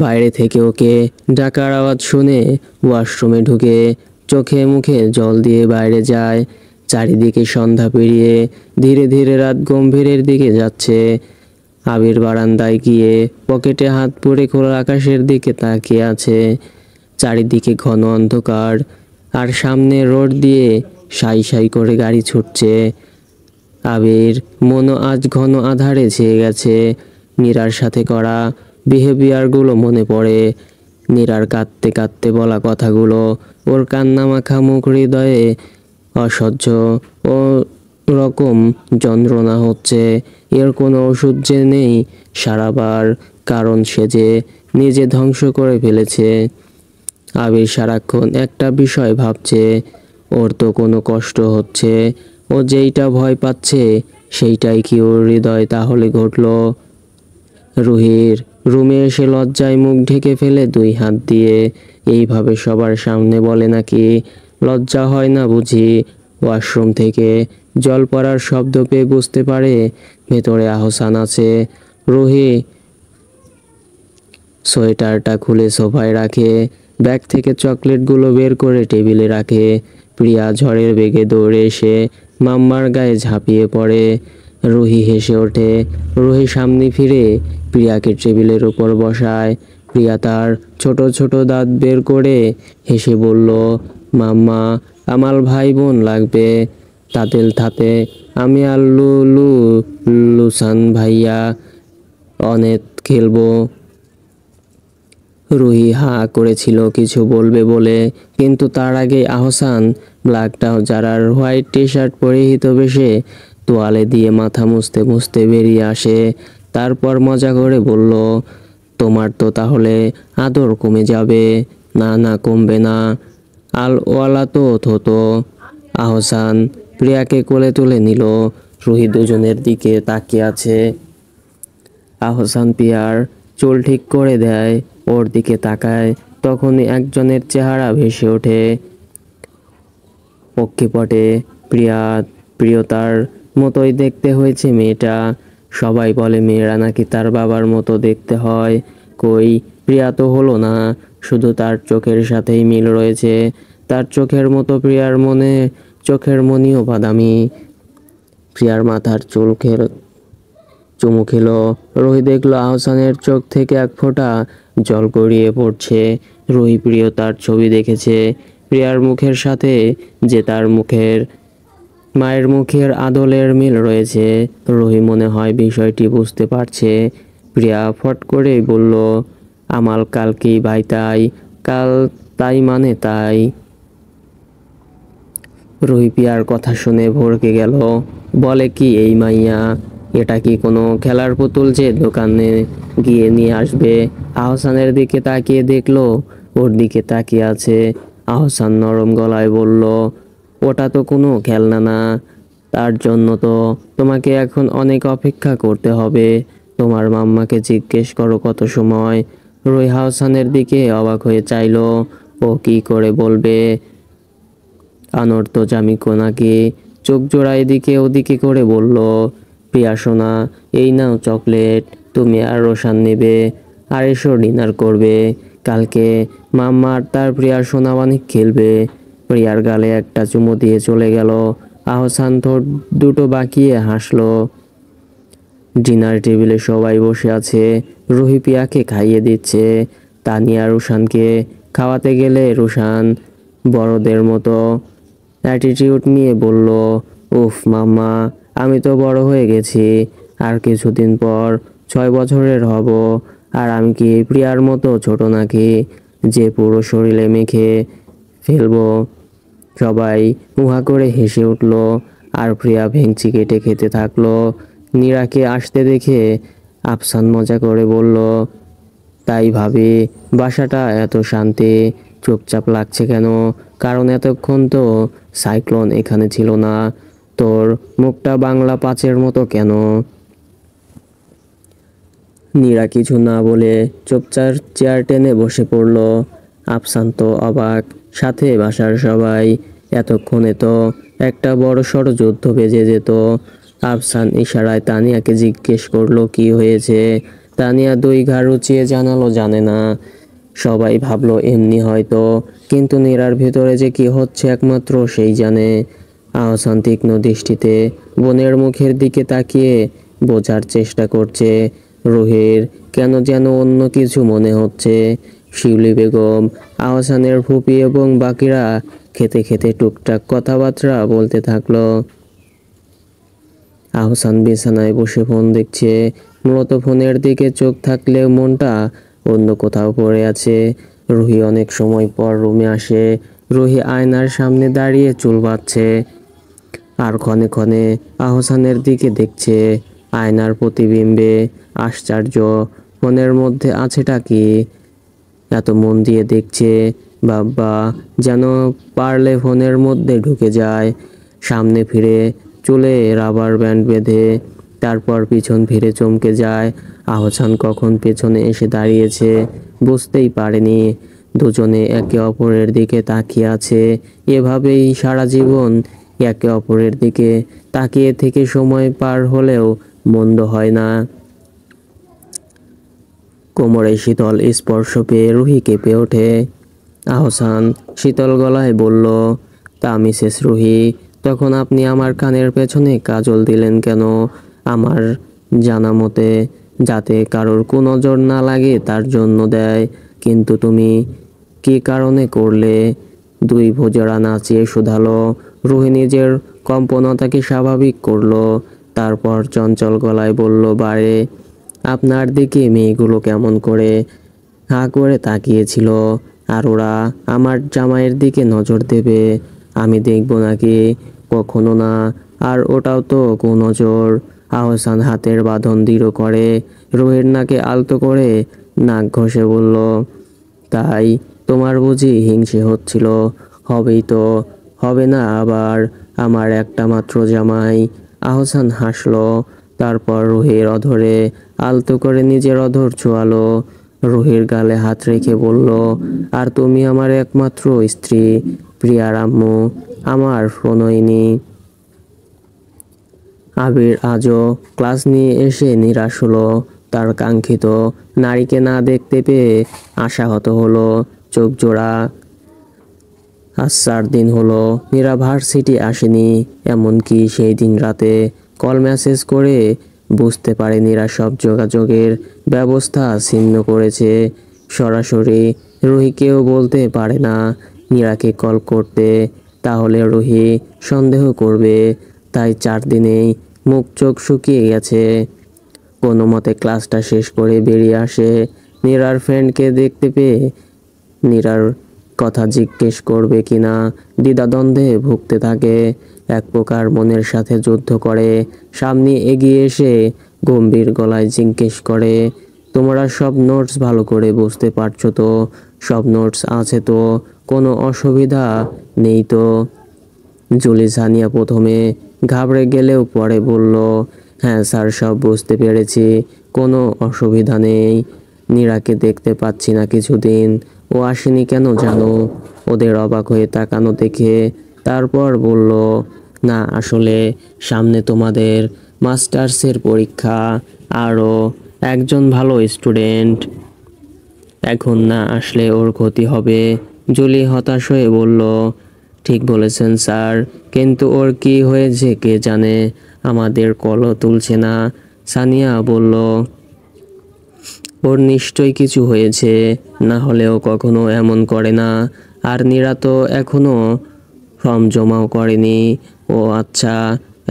বাইরে থেকে ওকে ডাকার আওয়াজ শুনে ওয়াশরুমে ঢুকে চোখে মুখে জল দিয়ে বাইরে যায়। চারিদিকে সন্ধ্যা পেরিয়ে ধীরে ধীরে রাত গম্ভীরের দিকে যাচ্ছে। আবির বারান্দায় গিয়ে পকেটে হাত পুরে খোলা আকাশের দিকে তাকিয়ে আছে। চারিদিকে ঘন অন্ধকার, আর সামনে রোড দিয়ে সাই সাই করে গাড়ি ছুটছে। আবির মনও আজ ঘন আঁধারে ছেয়ে গেছে। নীরার সাথে করা বিহেভিয়ারগুলো মনে পড়ে। নীরার কাঁদতে কাঁদতে বলা কথাগুলো। ওর কান্নামাখা মুখ হৃদয়ে অসহ্য ও রকম যন্ত্রণা হচ্ছে। এর কোনো ওষুধ যে নেই সারাবার, কারণ সে যে নিজে ধ্বংস করে ফেলেছে। আবির সারাক্ষণ একটা বিষয় ভাবছে, ওর তো কোনো কষ্ট হচ্ছে। ও যেইটা ভয় পাচ্ছে সেইটাই কি ওর হৃদয় তাহলে ঘটলো? রুহির রুমে এসে লজ্জায় মুখ ঢেকে ফেলে দুই হাত দিয়ে। এইভাবে সবার সামনে বলে নাকি? লজ্জা হয় না বুঝি? ওয়াশরুম থেকে জল পড়ার শব্দ পেয়ে বুঝতে পারে ভেতরে আহসান আছে। রুহি সোয়েটারটা খুলে সোফায় রাখে। ব্যাগ থেকে চকলেটগুলো বের করে টেবিলে রাখে। প্রিয়া ঝড়ের বেগে দৌড়ে এসে মাম্মার গায়ে ঝাঁপিয়ে পড়ে। রুহি হেসে ওঠে। রুহি সামনে ফিরে প্রিয়াকে টেবিলের উপর বসায়। প্রিয়া তার ছোট ছোট দাঁত বের করে হেসে বলল, মাম্মা, আমার ভাই বোন লাগবে তাদের সাথে আমি আর লুসান ভাইয়া অনেক খেলবো। রুহি হাঁ করেছিল কিছু বলবে বলে, কিন্তু তার আগে আহসান ব্ল্যাক ট্রাউজার আর হোয়াইট টি শার্ট পরিহিত বেশে তোয়ালে দিয়ে মাথা মুছতে মুছতে বেরিয়ে আসে। তারপর মজা করে বলল, তোমার তো তাহলে আদর কমে যাবে। না না, কমবে না, আলওয়ালা তো থতো। আহসান প্রিয়াকে কোলে তুলে নিল। রুহি দুজনের দিকে তাকিয়ে আছে। আহসান প্রিয়ার চুল ঠিক করে দেয়, ওর দিকে তাকায়। তখনই একজনের চেহারা ভেসে ওঠে অক্ষিপটে। প্রিয়তার মতোই দেখতে হয়েছে মেয়েটা। সবাই বলে মেয়েরা নাকি তার বাবার মতো দেখতে হয়। কই, প্রিয়া তো হলো না, শুধু তার চোখের সাথেই মিল রয়েছে। তার চোখের মতো প্রিয়ার চোখের মনিও বাদামি। প্রিয়ার মাথার চুমু খেলো। রুহি দেখলো আহসানের চোখ থেকে এক ফোঁটা জল গড়িয়ে পড়ছে। রুহি প্রিয়তার ছবি দেখেছে প্রিয়ার মুখের সাথে, যে তার মায়ের মুখের আদলের মিল রয়েছে। রুহি মনে হয় বিষয়টি বুঝতে পারছে। প্রিয়া ফট করে বলল, আমার কালকেই ভাই তাই। কাল তাই মানে তাই। রুহি প্রিয়ার কথা শুনে ভড়কে গেল। বলে কি এই মাইয়া, এটা কি কোনো খেলার পুতুল যে দোকানে গিয়ে নিয়ে আসবে? আহসানের দিকে তাকিয়ে দেখলো ওর দিকে তাকিয়ে আছে। আহসান নরম গলায় বলল, ওটা তো কোনো খেলনা না, তার জন্য তো তোমাকে এখন অনেক অপেক্ষা করতে হবে। তোমার মাম্মাকে জিজ্ঞেস করো কত সময়। রুহি আহসানের দিকে অবাক হয়ে চাইলো, ও কি করে বলবে আনর্ত জামিকো নাকি? চোখ জোড়া এদিকে ওদিকে করে বলল, প্রিয়া সোনা, এই নাও চকলেট, তুমি আর রোশান নেবে, আর এসো ডিনার করবে। কালকে মাম্মা আর তার প্রিয়া সোনা অনেক খেলবে। প্রিয়ার গালে একটা চুমু দিয়ে চলে গেল। আহসান ঠোঁট দুটো বাঁকিয়ে হাসলো। ডিনার টেবিলে সবাই বসে আছে। রুহি প্রিয়াকে খাইয়ে দিচ্ছে। তানিয়া রুশানকে খাওয়াতে গেলে রুশান বড়দের মতো অ্যাটিটিউড নিয়ে বলল, উফ মাম্মা, আমি তো বড় হয়ে গেছি, আর কিছুদিন পর 6 বছরের হব। আর আমি কি প্রিয়ার মতো ছোট নাকি, যে পুরো শরীরে মেখে ফেলবো? সবাই উহা করে হেসে উঠল। আর প্রিয়া ভেঙচি কেটে খেতে থাকলো। নীরাকে আসতে দেখে আফসান মজা করে বলল, তাই ভাবি বাসাটা এত শান্তি, চুপচাপ লাগছে কেন? কারণ এতক্ষণ তো সাইক্লোন এখানে ছিল না। তোর মুখটা বাংলা পাঁচের মতো কেন? নীরা কিছু না বলে চুপচাপ চেয়ার টেনে বসে পড়ল। আফসান তো অবাক, সাথে বাসার সবাই। এতক্ষণে তো একটা বড়সড় যুদ্ধ বেজে যেত। আফসান ইশারায় তানিয়াকে জিজ্ঞেস করলো কি হয়েছে। তানিয়া দুই ঘাড় উঁচিয়ে জানালো জানে না। সবাই ভাবলো এমনি হয়তো, কিন্তু নীরার ভেতরে যে কি হচ্ছে একমাত্র সেই জানে। আহসান তীক্ষ্ণ দৃষ্টিতে বোনের মুখের দিকে তাকিয়ে বোঝার চেষ্টা করছে। রুহির কেন যেন অন্য কিছু মনে হচ্ছে। শিউলি বেগম, আহসানের ফুপি এবং বাকিরা খেতে খেতে টুকটাক কথাবার্তা বলতে থাকলো। আহসান বিছানায় বসে ফোন দেখছে। মূলত ফোনের দিকে চোখ থাকলেও মনটা অন্য কোথাও পড়ে আছে। রুহি অনেক সময় পর রুমে আসে। রুহি আয়নার সামনে দাঁড়িয়ে চুল বাঁধছে আর ক্ষণে ক্ষণে আহসানের দিকে দেখছে। আয়নার প্রতিবিম্বে আশ্চর্য, ফোনের মধ্যে আছেটা কি? এত মন দিয়ে দেখছে, বাবা, যেন পারলে ফোনের মধ্যে ঢুকে যায়। সামনে ফিরে চুলে রাবার ব্যান্ড বেঁধে, তারপর পিছন ফিরে চমকে যায়। আহসান কখন পেছনে এসে দাঁড়িয়েছে বুঝতেই পারেনি। দুজনে একে অপরের দিকে তাকিয়ে আছে। এভাবেই সারা জীবন একে অপরের দিকে তাকিয়ে থেকে সময় পার হলেও মন্দ হয় না। কোমরে শীতল স্পর্শ পেয়ে রুহি কেঁপে ওঠে। আহসান শীতল গলায় বলল, তা মিসেস রুহি, তখন আপনি আমার কানের পেছনে কাজল দিলেন কেন? আমার জানা মতে যাতে কারোর কুনজর না লাগে তার জন্য দেয়, কিন্তু তুমি কী কারণে করলে? দুই ভোজেরা নাচিয়ে শুধালো। রুহি নিজের কম্পনতাকে স্বাভাবিক করলো, তারপর চঞ্চল গলায় বলল, বারে আপনার দিকে মেয়েগুলো কেমন করে হাঁ করে তাকিয়েছিল। আর ওরা আমার জামাইয়ের দিকে নজর দেবে, আমি দেখব নাকি? কখনো না। আর ওটাও তো কুনজর। আহসান হাতের বাঁধন দৃঢ় করে রুহির নাকে আলতো করে নাক ঘষে বলল, তাই তোমার বুঝি হিংসে হচ্ছিল? হবেই তো, হবে না আবার? আমার একটা মাত্র জামাই। আহসান হাসলো, তারপর রুহির অধরে আলতো করে নিজের অধর ছোঁয়ালো। রুহির গালে হাত রেখে বলল, আর তুমি আমার একমাত্র স্ত্রী, প্রিয়ার আম্মু, আমার প্রণয়িনী। আবির আজও ক্লাস নিয়ে এসে নিরাশ হলো। তার কাঙ্ক্ষিত নারীকে না দেখতে পেয়ে আশাহত হলো, চোখ জোড়া। আজ 4 দিন হলো নীরা ভার্সিটি আসেনি। এমনকি সেই দিন রাতে কল মেসেজ করে বুঝতে পারে নীরা সব যোগাযোগের ব্যবস্থা ছিন্ন করেছে। সরাসরি রুহিকেও বলতে পারে না নীরাকে কল করতে, তাহলে রুহি সন্দেহ করবে। তাই 4 দিনেই মুখ চোখ শুকিয়ে গেছে। কোনো মতে ক্লাসটা শেষ করে বেরিয়ে আসে। নীরার ফ্রেন্ডকে দেখতে পেয়ে নীরার কথা জিজ্ঞেস করবে কিনা দ্বিধাদ্বন্দ্বে ভুগতে থাকে। এক প্রকার মনের সাথে যুদ্ধ করে সামনে এগিয়ে এসে গম্ভীর গলায় জিজ্ঞেস করে, তোমরা সব নোটস ভালো করে বুঝতে পারছো তো? সব নোটস আছে তো? কোনো অসুবিধা নেই তো? জুলি সানিয়া প্রথমে ঘাবড়ে গেলেও পরে বলল, হ্যাঁ স্যার, সব বুঝতে পেরেছি, কোনো অসুবিধা নেই। নীরাকে দেখতে পাচ্ছি না কিছুদিন, ও আসেনি কেন জানো? ওদের অবাক হয়ে তাকানো দেখে তারপর বলল, না আসলে সামনে তোমাদের মাস্টার্সের পরীক্ষা, আরও একজন ভালো স্টুডেন্ট, এখন না আসলে ওর ক্ষতি হবে। জুলি হতাশ হয়ে বলল, ঠিক বলেছেন স্যার, কিন্তু ওর কি হয়েছে কে জানে, আমাদের কলও তুলছে না। সানিয়া বলল, ওর নিশ্চয়ই কিছু হয়েছে, না হলেও কখনো এমন করে না। আর নীরা তো এখনো ফর্ম জমাও করেনি। ও আচ্ছা।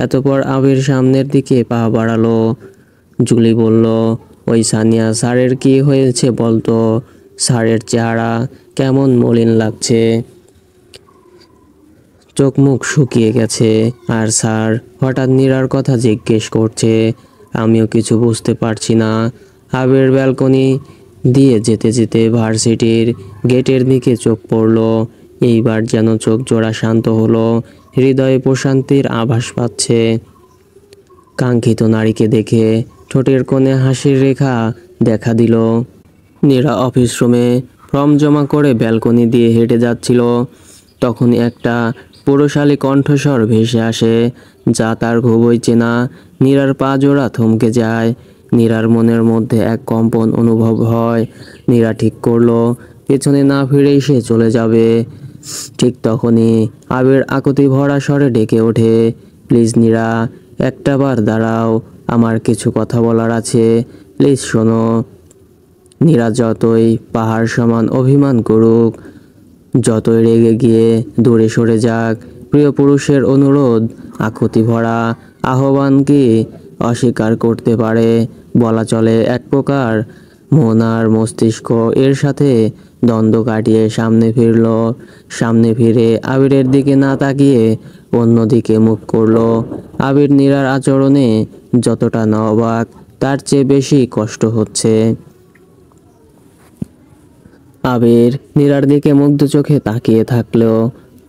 এতপর আবির সামনের দিকে পা বাড়ালো। জুলি বলল, ওই সানিয়া, স্যারের কি হয়েছে বলতো? স্যারের চেহারা কেমন মলিন লাগছে, চোখ মুখ শুকিয়ে গেছে। আর স্যার হঠাৎ নীরার কথা জিজ্ঞেস করছে, আমিও কিছু বুঝতে পারছি না। আবির ব্যালকনি দিয়ে যেতে যেতে ভার্সিটির গেটের দিকে চোখ পড়ল। এইবার যেন চোখ জোড়া শান্ত হলো, হৃদয়ে প্রশান্তির আভাস পাচ্ছে। কাঙ্ক্ষিত নারীকে দেখে ঠোঁটের কোণে হাসির রেখা দেখা দিল। নীরা অফিস রুমে ফর্ম জমা করে ব্যালকনি দিয়ে হেঁটে যাচ্ছিল। তখন একটা পুরুষালী কণ্ঠস্বর ভেসে আসে, যা তার খুবই চেনা। নীরার পা জোড়া থমকে যায়। নীরার মনের মধ্যে এক কম্পন অনুভব হয়। নীরা ঠিক করলো পেছনে না ফিরেই সে চলে যাবে। ঠিক তখনই আবির আকুতি ভরা স্বরে ডেকে ওঠে, প্লিজ নীরা, একটা বার দাঁড়াও, আমার কিছু কথা বলার আছে, প্লিজ শোনো। নীরা যতই পাহাড় সমান অভিমান করুক, যতই রেগে গিয়ে দূরে সরে যাক, প্রিয় পুরুষের অনুরোধ, আকুতি ভরা আহ্বানকে অস্বীকার করতে পারে। বলা চলে এক প্রকার মন আর মস্তিষ্ক এর সাথে দ্বন্দ্ব কাটিয়ে সামনে ফিরে আবিরের দিকে না তাকিয়ে অন্যদিকে মুখ করলো। আবির নীরার আচরণে যতটা না অবাক, তার চেয়ে বেশি কষ্ট হচ্ছে। আবির নীরার দিকে মুগ্ধ চোখে তাকিয়ে থাকলো।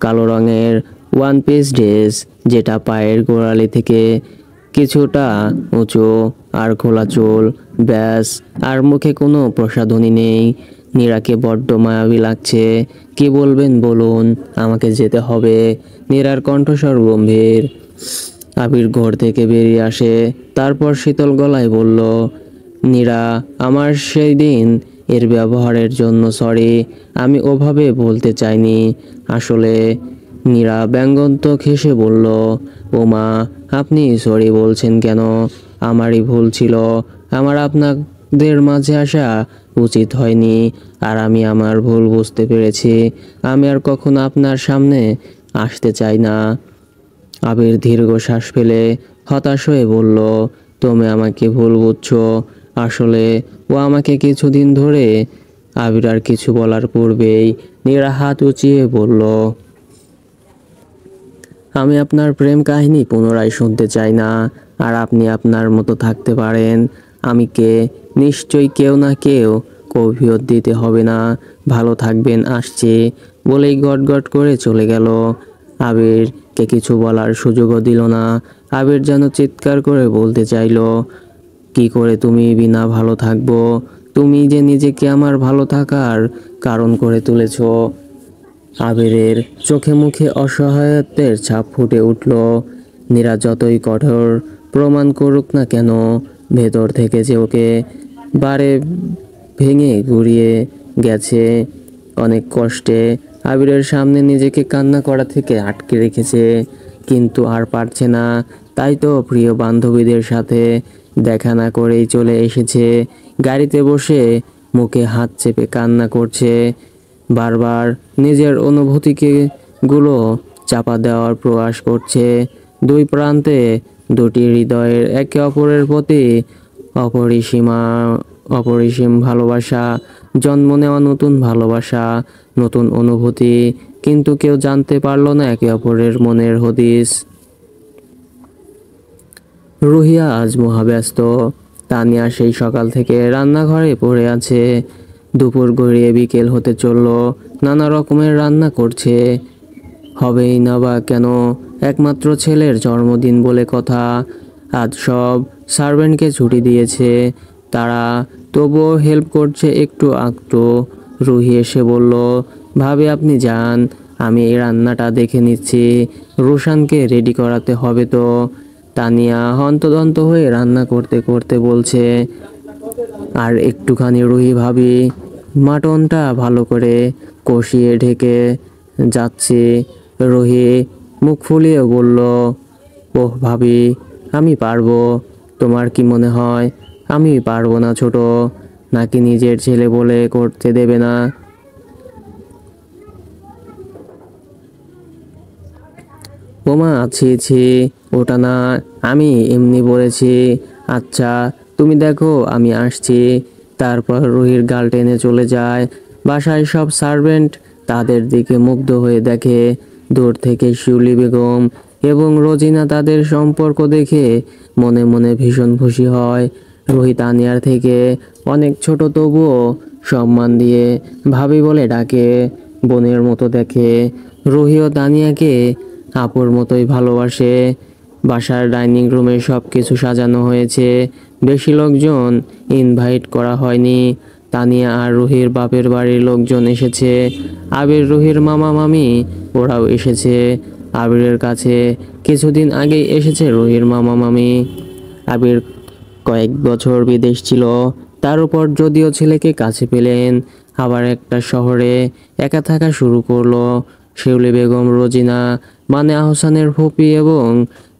কালো রঙের ওয়ান পিস ড্রেস, যেটা পায়ের গোড়ালি থেকে কিছুটা উঁচু, আর খোলা চুল, ব্যাস, আর মুখে কোনো প্রসাধনী নেই। নীরাকে বড্ড মায়াবী লাগছে। কি বলবেন বলুন, আমাকে যেতে হবে। নীরার কণ্ঠস্বর গম্ভীর। আবির ঘর থেকে বেরিয়ে আসে, তারপর শীতল গলায় বলল, নীরা, আমার সেই দিন এর ব্যবহারের জন্য সরি, আমি ওভাবে বলতে চাইনি। আসলে নীরা ব্যঙ্গাত্মক হেসে বলল, ও মা, আপনি সরি বলছেন কেন? আমারই ভুল ছিল। আমার আপনাদের মাঝে আসা উচিত হয়নি। আর আমি আমার ভুল বুঝতে পেরেছি। আমি আর কখনো আপনার সামনে আসতে চাই না। আবির দীর্ঘশ্বাস ফেলে হতাশ হয়ে বলল, তুমি আমাকে ভুল বুঝছো। আসলে ও আমাকে কিছুদিন ধরে। আবির আর কিছু বলার পূর্বেই নীরা হাত উঁচিয়ে বলল, আমি আপনার প্রেম কাহিনী পুনরায় শুনতে চাই না। আর আপনি আপনার মতো থাকতে পারেন। আমি কে? নিশ্চয়ই কেউ না কেউ। কবিয়ত দিতে হবে না। ভালো থাকবেন, আসছি বলেই গটগট করে চলে গেল। আবিরকে কিছু বলার সুযোগও দিল না। আবির যেন চিৎকার করে বলতে চাইলো, কি করে তুমি বিনা ভালো থাকবো? তুমি যে নিজেকে আমার ভালো থাকার কারণ করে তুলেছো। আবিরের চোখে মুখে অসহায়ত্বের ছাপ ফুটে উঠল। নীরা যতই কঠোর প্রমাণ করুক না কেন, ভেতর থেকে যে ওকে বারে ভেঙে গুঁড়িয়ে গেছে। অনেক কষ্টে আবিরের সামনে নিজেকে কান্না করা থেকে আটকে রেখেছে, কিন্তু আর পারছে না। তাই তো প্রিয় বান্ধবীদের সাথে দেখা না করেই চলে এসেছে। গাড়িতে বসে মুখে হাত চেপে কান্না করছে। বারবার নিজের অনুভূতিকে গুলো চাপা দেওয়ার প্রয়াস করছে। দুই প্রান্তে দুটি হৃদয়ের একে অপরের প্রতি অপরিসীমা অপরিসীম ভালোবাসা, জন্ম নেওয়া নতুন ভালোবাসা, নতুন অনুভূতি, কিন্তু কেউ জানতে পারলো না একে অপরের মনের হদিস। রুহিয়া আজ মহাব্যস্ত। তানিয়া সেই সকাল থেকে রান্নাঘরে পড়ে আছে। দুপুর গড়িয়ে বিকেল হতে চলল, নানা রকমের রান্না করছে। হবেই না বা কেন, একমাত্র ছেলের জন্মদিন বলে কথা। আজ সব সার্ভেন্টকে ছুটি দিয়েছে, তারা তবুও হেল্প করছে একটু আকটু। রুহি এসে বলল, ভাবি আপনি যান, আমি এই রান্নাটা দেখে নিচ্ছি। রুশানকে রেডি করাতে হবে তো। তানিয়া হন্তদন্ত হয়ে রান্না করতে করতে বলছে, আর একটুখানি রুহি ভাবি, মাটনটা ভালো করে কষিয়ে ঢেকে যাচ্ছে। রুহি মুখ ফুলিয়ে বলল, ওহ ভাবি, আমি পারবো। তোমার কি মনে হয় আমি পারবো না ছোট? নাকি নিজের ছেলে বলে করতে দেবে না? ওমা ছি ছি, ওটা না, আমি এমনি বলেছি। আচ্ছা তুমি দেখো, আমি আসছি। তারপর রুহির গাল টেনে চলে যায়। বাসায় সব সার্ভেন্ট তাদের দিকে মুগ্ধ হয়ে দেখে। দূর থেকে শিউলি বেগম এবং রোজিনা তাদের সম্পর্ক দেখে মনে মনে ভীষণ খুশি হয়। রুহি তানিয়ার থেকে অনেক ছোট, তবুও সম্মান দিয়ে ভাবি বলে ডাকে, বোনের মতো দেখে। রুহিও তানিয়াকে আপুর মতোই ভালোবাসে। বাসার ডাইনিং রুমে সব কিছু সাজানো হয়েছে। বেশি লোকজন ইনভাইট করা হয়নি। তানিয়া আর রুহির বাপের বাড়ির লোকজন এসেছে। আবির, রুহির মামা মামি ওরাও এসেছে। আবিরের কাছে কিছুদিন আগেই এসেছে রুহির মামা মামি। আবির কয়েক বছর বিদেশ ছিল, তার উপর যদিও ছেলেকে কাছে পেলেন, আবার একটা শহরে একা থাকা শুরু করলো। শিউলি বেগম, রোজিনা, মানে আহসানের ফুপি এবং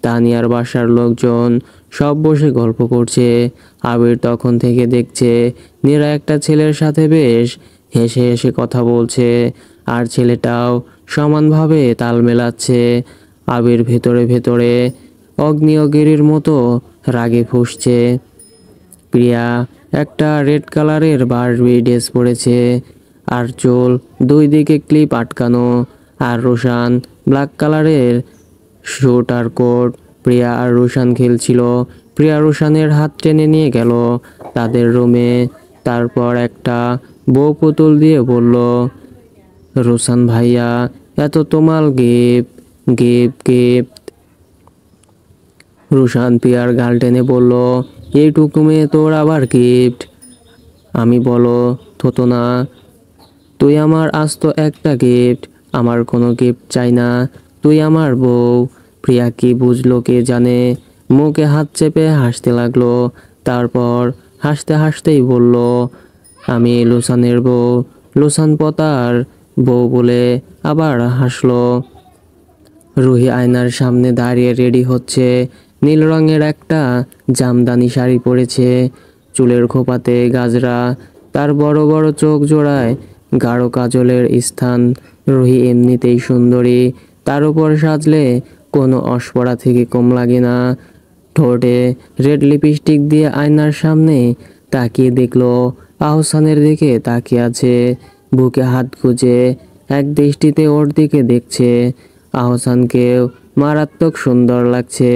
তানিয়ার বাসার লোকজন সব বসে গল্প করছে। আবির তখন থেকে দেখছে নীরা একটা ছেলের সাথে বেশ হেসে হেসে কথা বলছে, আর ছেলেটাও সমানভাবে তাল মেলাচ্ছে। আবির ভেতরে ভেতরে অগ্নিয়গিরির মতো রাগে ফুঁসছে। প্রিয়া একটা রেড কালারের বারবি ড্রেস পরেছে, আর চুল দুই দিকে ক্লিপ আটকানো। আর রুশান ব্ল্যাক কালারের স্যুট আর কোট। প্রিয়া আর রুশান খেলছিল। প্রিয়া রুশানের হাত টেনে নিয়ে গেল তাদের রুমে। তারপর একটা বউ পুতুল দিয়ে বলল, রুশান ভাইয়া, এত তোমার গিফট, গিফট, গিফট। রুশান প্রিয়ার গাল টেনে বলল, এইটুকু মেয়ে তোর আবার গিফট? আমি বলো থতো না, তুই আমার আস্ত একটা গিফট। আমার কোনো গিফট চাই না, তুই আমার বউ। প্রিয়া কি বুঝলো কে জানে, মুখে হাত চেপে হাসতে লাগলো। তারপর হাসতে হাসতেই বলল, আমি লুসানের বউ। লুসান পতার বউ বলে আবার হাসলো। রুহি আয়নার সামনে দাঁড়িয়ে রেডি হচ্ছে। নীল রঙের একটা জামদানি শাড়ি পরেছে, চুলের খোপাতে গাজরা, তার বড় বড় চোখ জোড়ায় গাঢ় কাজলের স্থান। রুহি এমনিতেই সুন্দরী, তার উপর সাজলে কোনো অস্পরা থেকে কম লাগে না। ঠোঁটে রেড লিপস্টিক দিয়ে আয়নার সামনে তাকিয়ে দেখলো আহসানের দিকে তাকিয়ে আছে, বুকে হাত গুজে এক দৃষ্টিতে ওর দিকে দেখছে। আহসানকেও মারাত্মক সুন্দর লাগছে,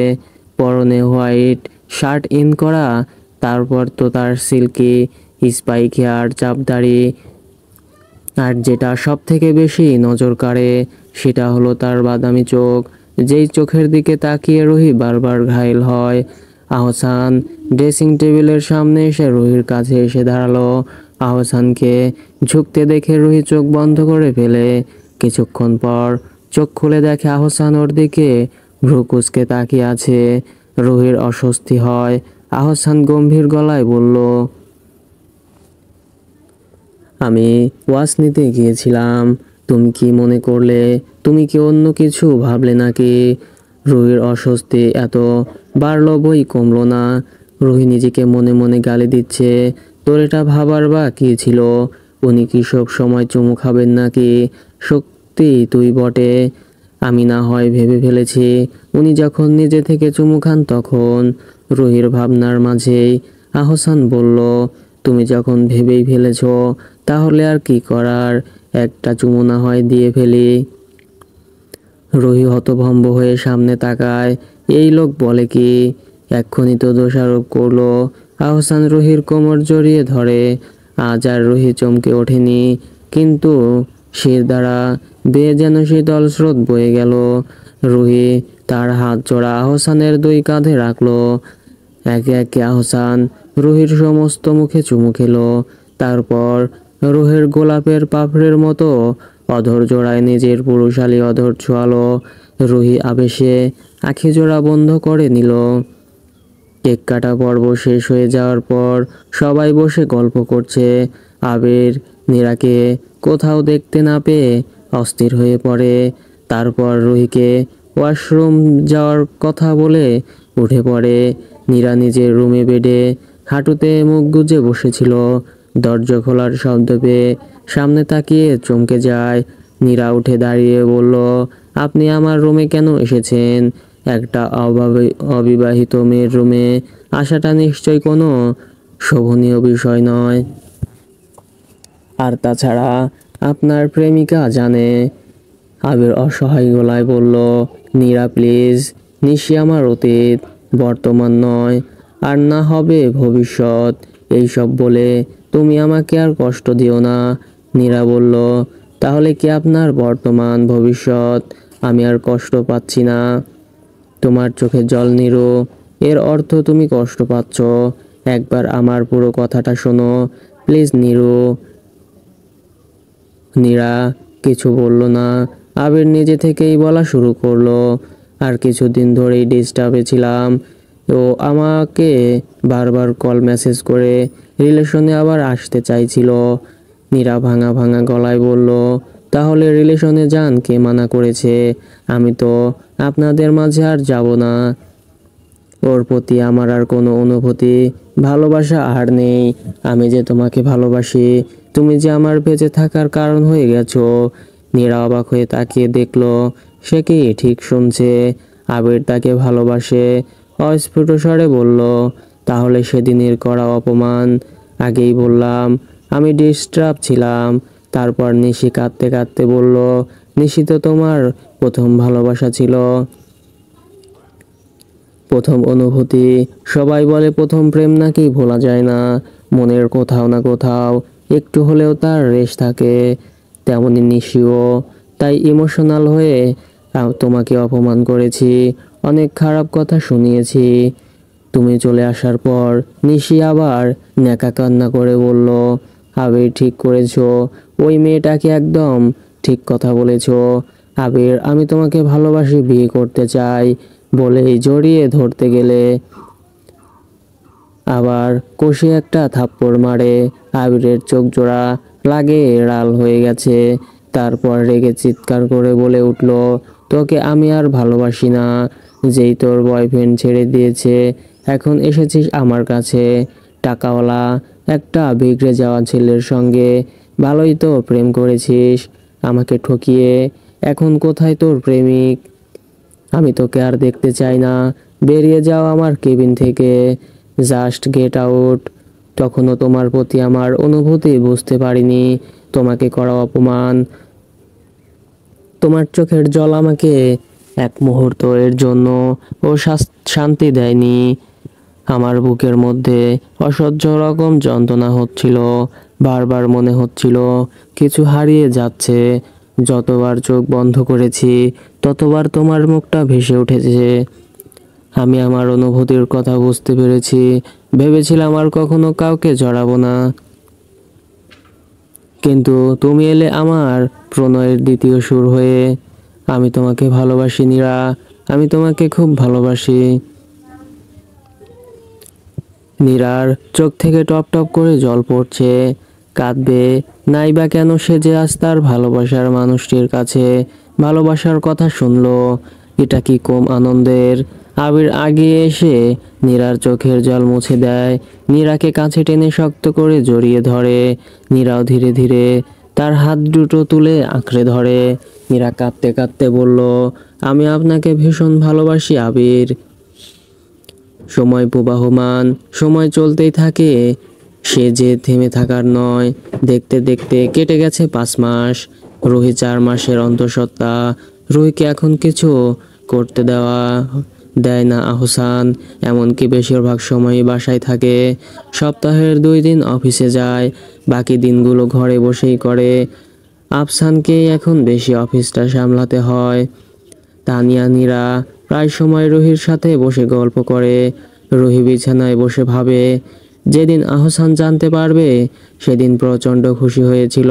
পরনে হোয়াইট শার্ট ইন করা, তারপর তো তার সিল্কি স্পাইক হেয়ার, চাপদাড়ি। আর যেটা সব থেকে বেশি নজর কাড়ে সেটা হলো তার বাদামি চোখ, যেই চোখের দিকে তাকিয়ে রুহি বারবার ঘায়েল হয়। আহসান ড্রেসিং টেবিলের সামনে এসে রুহির কাছে এসে দাঁড়ালো। আহসানকে ঝুঁকতে দেখে রুহি চোখ বন্ধ করে ফেলে। কিছুক্ষণ পর চোখ খুলে দেখে আহসান ওর দিকে ভ্রু কুঁচকে তাকিয়ে আছে। রুহির অস্বস্তি হয়। আহসান গম্ভীর গলায় বলল, আমি ওয়াশ নিতে গিয়েছিলাম, তুমি কি মনে করলে? তুমি কি অন্য কিছু ভাবলে নাকি? রুহির অস্বস্তি এত বাড়লো বই কমলো না। রুহি নিজেকে মনে মনে গালি দিচ্ছে, তোর এটা ভাবার বা কি ছিল? উনি কি সব সময় চুমু খাবেন নাকি? সত্যি তুই বটে, আমি না হয় ভেবে ফেলেছি উনি যখন নিজে থেকে চুমু খান তখন। রুহির ভাবনার মাঝেই আহসান বলল, তুমি যখন ভেবেই ফেলেছ তাহলে আর কি করার, একটা চুমু না হয় দিয়ে ফেলি। রুহি হতভম্ব হয়ে সামনে তাকায়, এই লোক বলে কি? এক্ষুনি তো দোষারোপ করলো। আহসান রুহির কোমর জড়িয়ে ধরে। আজ আর রুহি চমকে ওঠেনি, কিন্তু শির দ্বারা বেয়ে যেন শীতল স্রোত বয়ে গেল। রুহি তার হাত জোড়া আহসানের দুই কাঁধে রাখলো। একে একে আহসান রুহির সমস্ত মুখে চুমু খেলো। তারপর রুহির গোলাপের পাপড়ির মতো অধর জোড়ায় নিজের পুরুষালী অধর ছোঁয়ালো। রুহি আবেশে আখি জোড়া বন্ধ করে নিল। কেক কাটা পর্ব শেষ হয়ে যাওয়ার পর সবাই বসে গল্প করছে। আবির নীরাকে কোথাও দেখতে না পেয়ে অস্থির হয়ে পড়ে। তারপর রুহিকে ওয়াশরুম যাওয়ার কথা বলে উঠে পড়ে। নীরা নিজের রুমে বেডে হাঁটুতে মুখ গুজে বসেছিল। দরজা খোলার শব্দ পেয়ে সামনে তাকিয়ে চমকে যায়। নীরা উঠে দাঁড়িয়ে বলল, আপনি আমার রুমে কেন এসেছেন? একটা অবিবাহিত মেয়ের রুমে আসাটা নিশ্চয় কোনো শোভনীয় বিষয় নয়। আর তাছাড়া আপনার প্রেমিকা জানে। আবির অসহায় গলায় বলল, নীরা প্লিজ, নিশি আমার অতীত, বর্তমান নয়, আর না হবে ভবিষ্যৎ। এইসব বলে তুমি আমাকে আর কষ্ট দিও না। নীরা বলল, তাহলে কি আপনার বর্তমান ভবিষ্যৎ? আমি আর কষ্ট পাচ্ছি না। তোমার চোখে জল নিরো, এর অর্থ তুমি কষ্ট পাচ্ছ। একবার আমার পুরো কথাটা শোনো প্লিজ নীরু। নীরা কিছু বলল না। আবির নিজে থেকেই বলা শুরু করলো, আর কিছুদিন ধরেই ডিস্টার্বে ছিলাম। ও আমাকে বারবার কল মেসেজ করে রিলেশনে আবার আসতে চাইছিল। নীরা ভাঙা ভাঙা গলায় বলল, তাহলে রিলেশনে যান, কে মানা করেছে? আমি তো আপনাদের মাঝে আর যাব না। ওর প্রতি আমার আর কোনো অনুভূতি ভালোবাসা আর নেই। আমি যে তোমাকে ভালোবাসি, তুমি যে আমার বেঁচে থাকার কারণ হয়ে গেছো। নীরা অবাক হয়ে তাকিয়ে দেখলো সে কি ঠিক শুনছে। আবির তাকে ভালোবাসে। অস্ফুট স্বরে বলল, তাহলে সেদিনের করা অপমান? আগেই বললাম আমি ডিস্টার্ব ছিলাম। তারপর নিশি কাঁদতে কাঁদতে বলল, নিশি তো তোমার প্রথম ভালোবাসা ছিল, প্রথম অনুভূতি। সবাই বলে প্রথম প্রেম নাকি ভোলা যায় না, মনের কোথাও না কোথাও একটু হলেও তার রেশ থাকে। তেমনি নিশিও। তাই ইমোশনাল হয়ে তোমাকে অপমান করেছি, অনেক খারাপ কথা শুনিয়েছি। তুমি চলে আসার পর নিশি আবার ন্যাকা কান্না করে বলল, আবির ঠিক করেছো, ওই মেয়েটাকে একদম ঠিক কথা বলেছো। আবির আমি তোমাকে ভালোবাসি, বিয়ে করতে চাই বলেই জড়িয়ে ধরতে গেলে আবার কষে একটা থাপ্পড় মারে। আবিরের চোখ জোড়া লাগে লাল হয়ে গেছে। তারপর রেগে চিৎকার করে বলে উঠল, তোকে আমি আর ভালোবাসি না। যেই তোর বয়ফ্রেন্ড ছেড়ে দিয়েছে, এখন এসেছিস আমার কাছে টাকাওয়ালা একটা বিগড়ে যাওয়া ছেলের সঙ্গে। ভালোই তো প্রেম করেছিস আমাকে ঠকিয়ে। এখন কোথায় তোর প্রেমিক? আমি তোকে আর দেখতে চাই না। বেরিয়ে যাও আমার কেবিন থেকে। Just get out. তখনও তোমার প্রতি আমার অনুভূতি বুঝতে পারিনি। তোমাকে করা অপমান, তোমার চোখের জল আমাকে এক মুহূর্ত এর জন্য ও শান্তি দেয়নি। আমার বুকের মধ্যে অসহ্য রকম যন্ত্রণা হচ্ছিল। বারবার মনে হচ্ছিল কিছু হারিয়ে যাচ্ছে। যতবার চোখ বন্ধ করেছি ততবার তোমার মুখটা ভেসে উঠেছে। আমি আমার অনুভূতির কথা বুঝতে পেরেছি। ভেবেছিলাম আর কখনো কাউকে জড়াবো না, কিন্তু তুমি এলে আমার প্রণয়ের দ্বিতীয় সুর হয়ে। আমি তোমাকে ভালোবাসি নীরা, আমি তোমাকে খুব ভালোবাসি। নীরার চোখ থেকে টপ টপ করে জল পড়ছে। কাঁদবে নাইবা কেন, সে যে আজ তার ভালোবাসার মানুষটির কাছে ভালোবাসার কথা শুনলো। এটা কি কম আনন্দের? আবির আগিয়ে এসে নীরার চোখের জল মুছে দেয়। নীরাকে কাছে টেনে শক্ত করে জড়িয়ে ধরে। নীরাও ধীরে ধীরে তার হাত দুটো তুলে আঁকড়ে ধরে। নীরা কাঁদতে কাঁদতে বলল, আমি আপনাকে ভীষণ ভালোবাসি আবির। সময় প্রবাহমান, সময় চলতেই থাকে। সে যে থেমে থাকার নয়। দেখতে দেখতে কেটে গেছে 5 মাস। রুহি 4 মাসের অন্তঃসত্ত্বা। রুহিকে এখন কিছু করতে দেয় না আহসান। এমনকি বেশিরভাগ সময়ই বাসায় থাকে। সপ্তাহের 2 দিন অফিসে যায়, বাকি দিনগুলো ঘরে বসেই করে। আফসানকেই এখন বেশি অফিসটা সামলাতে হয়। তানিয়া নীরা প্রায় সময় রুহির সাথে বসে গল্প করে। রুহি বিছানায় বসে ভাবে, যেদিন আহসান জানতে পারবে সেদিন প্রচণ্ড খুশি হয়েছিল।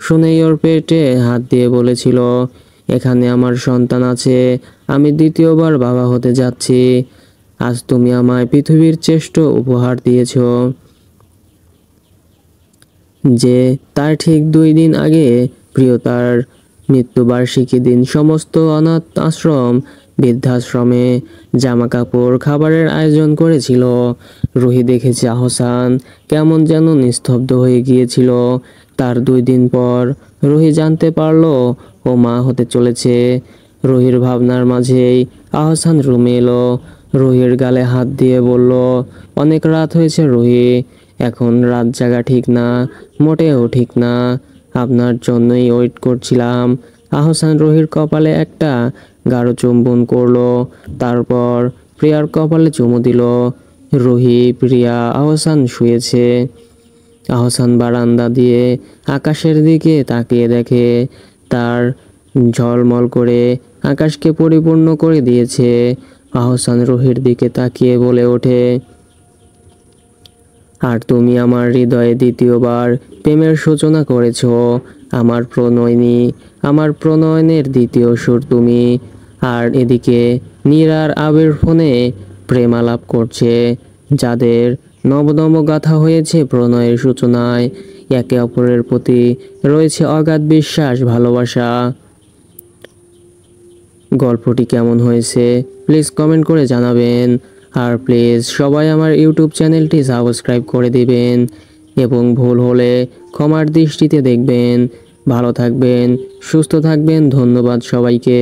শুনেই ওর পেটে হাত দিয়ে বলেছিল, এখানে আমার সন্তান আছে, আমি দ্বিতীয়বার বাবা হতে যাচ্ছি। আজ তুমি আমায় পৃথিবীর শ্রেষ্ঠ উপহার দিয়েছ। যে তার ঠিক 2 দিন আগে প্রিয়তার মৃত্যুবার্ষিকী দিন সমস্ত অনাথ আশ্রম, বৃদ্ধাশ্রমে জামা কাপড়, খাবারের আয়োজন করেছিল। রুহি দেখেছে আহসান কেমন যেন নিস্তব্ধ হয়ে গিয়েছিল। তার 2 দিন পর রুহি জানতে পারলো ও মা হতে চলেছে। রুহির ভাবনার মাঝেই আহসান রুমে এলো। রুহির গালে হাত দিয়ে বলল, অনেক রাত হয়েছে রুহি, এখন রাত জাগা ঠিক না, মোটেও ঠিক না। আপনার জন্যই ওয়েট করছিলাম। আহসান রুহির কপালে একটা গাঢ় চুম্বন করলো, তারপর প্রিয়ার কপালে চুমু দিল। রুহি, প্রিয়া, আহসান শুয়েছে। আহসান বারান্দা দিয়ে আকাশের দিকে তাকিয়ে দেখে তার ঝলমল করে আকাশকে পরিপূর্ণ করে দিয়েছে। আহসান রুহির দিকে তাকিয়ে বলে ওঠে, আর তুমি আমার হৃদয়ে দ্বিতীয়বার প্রেমের সূচনা করেছ। আমার প্রণয়িনী, আমার প্রণয়নের দ্বিতীয় সুর তুমি। আর এদিকে নীরার আবির ফোনে প্রেম আলাপ করছে, যাদের নবনব গাথা হয়েছে প্রণয়ের সূচনায়। একে অপরের প্রতি রয়েছে অগাধ বিশ্বাস, ভালোবাসা। গল্পটি কেমন হয়েছে প্লিজ কমেন্ট করে জানাবেন। আর প্লিজ সবাই আমার ইউটিউব চ্যানেলটি সাবস্ক্রাইব করে দিবেন এবং ভুল হলে ক্ষমার দৃষ্টিতে দেখবেন। ভালো থাকবেন, সুস্থ থাকবেন। ধন্যবাদ সবাইকে।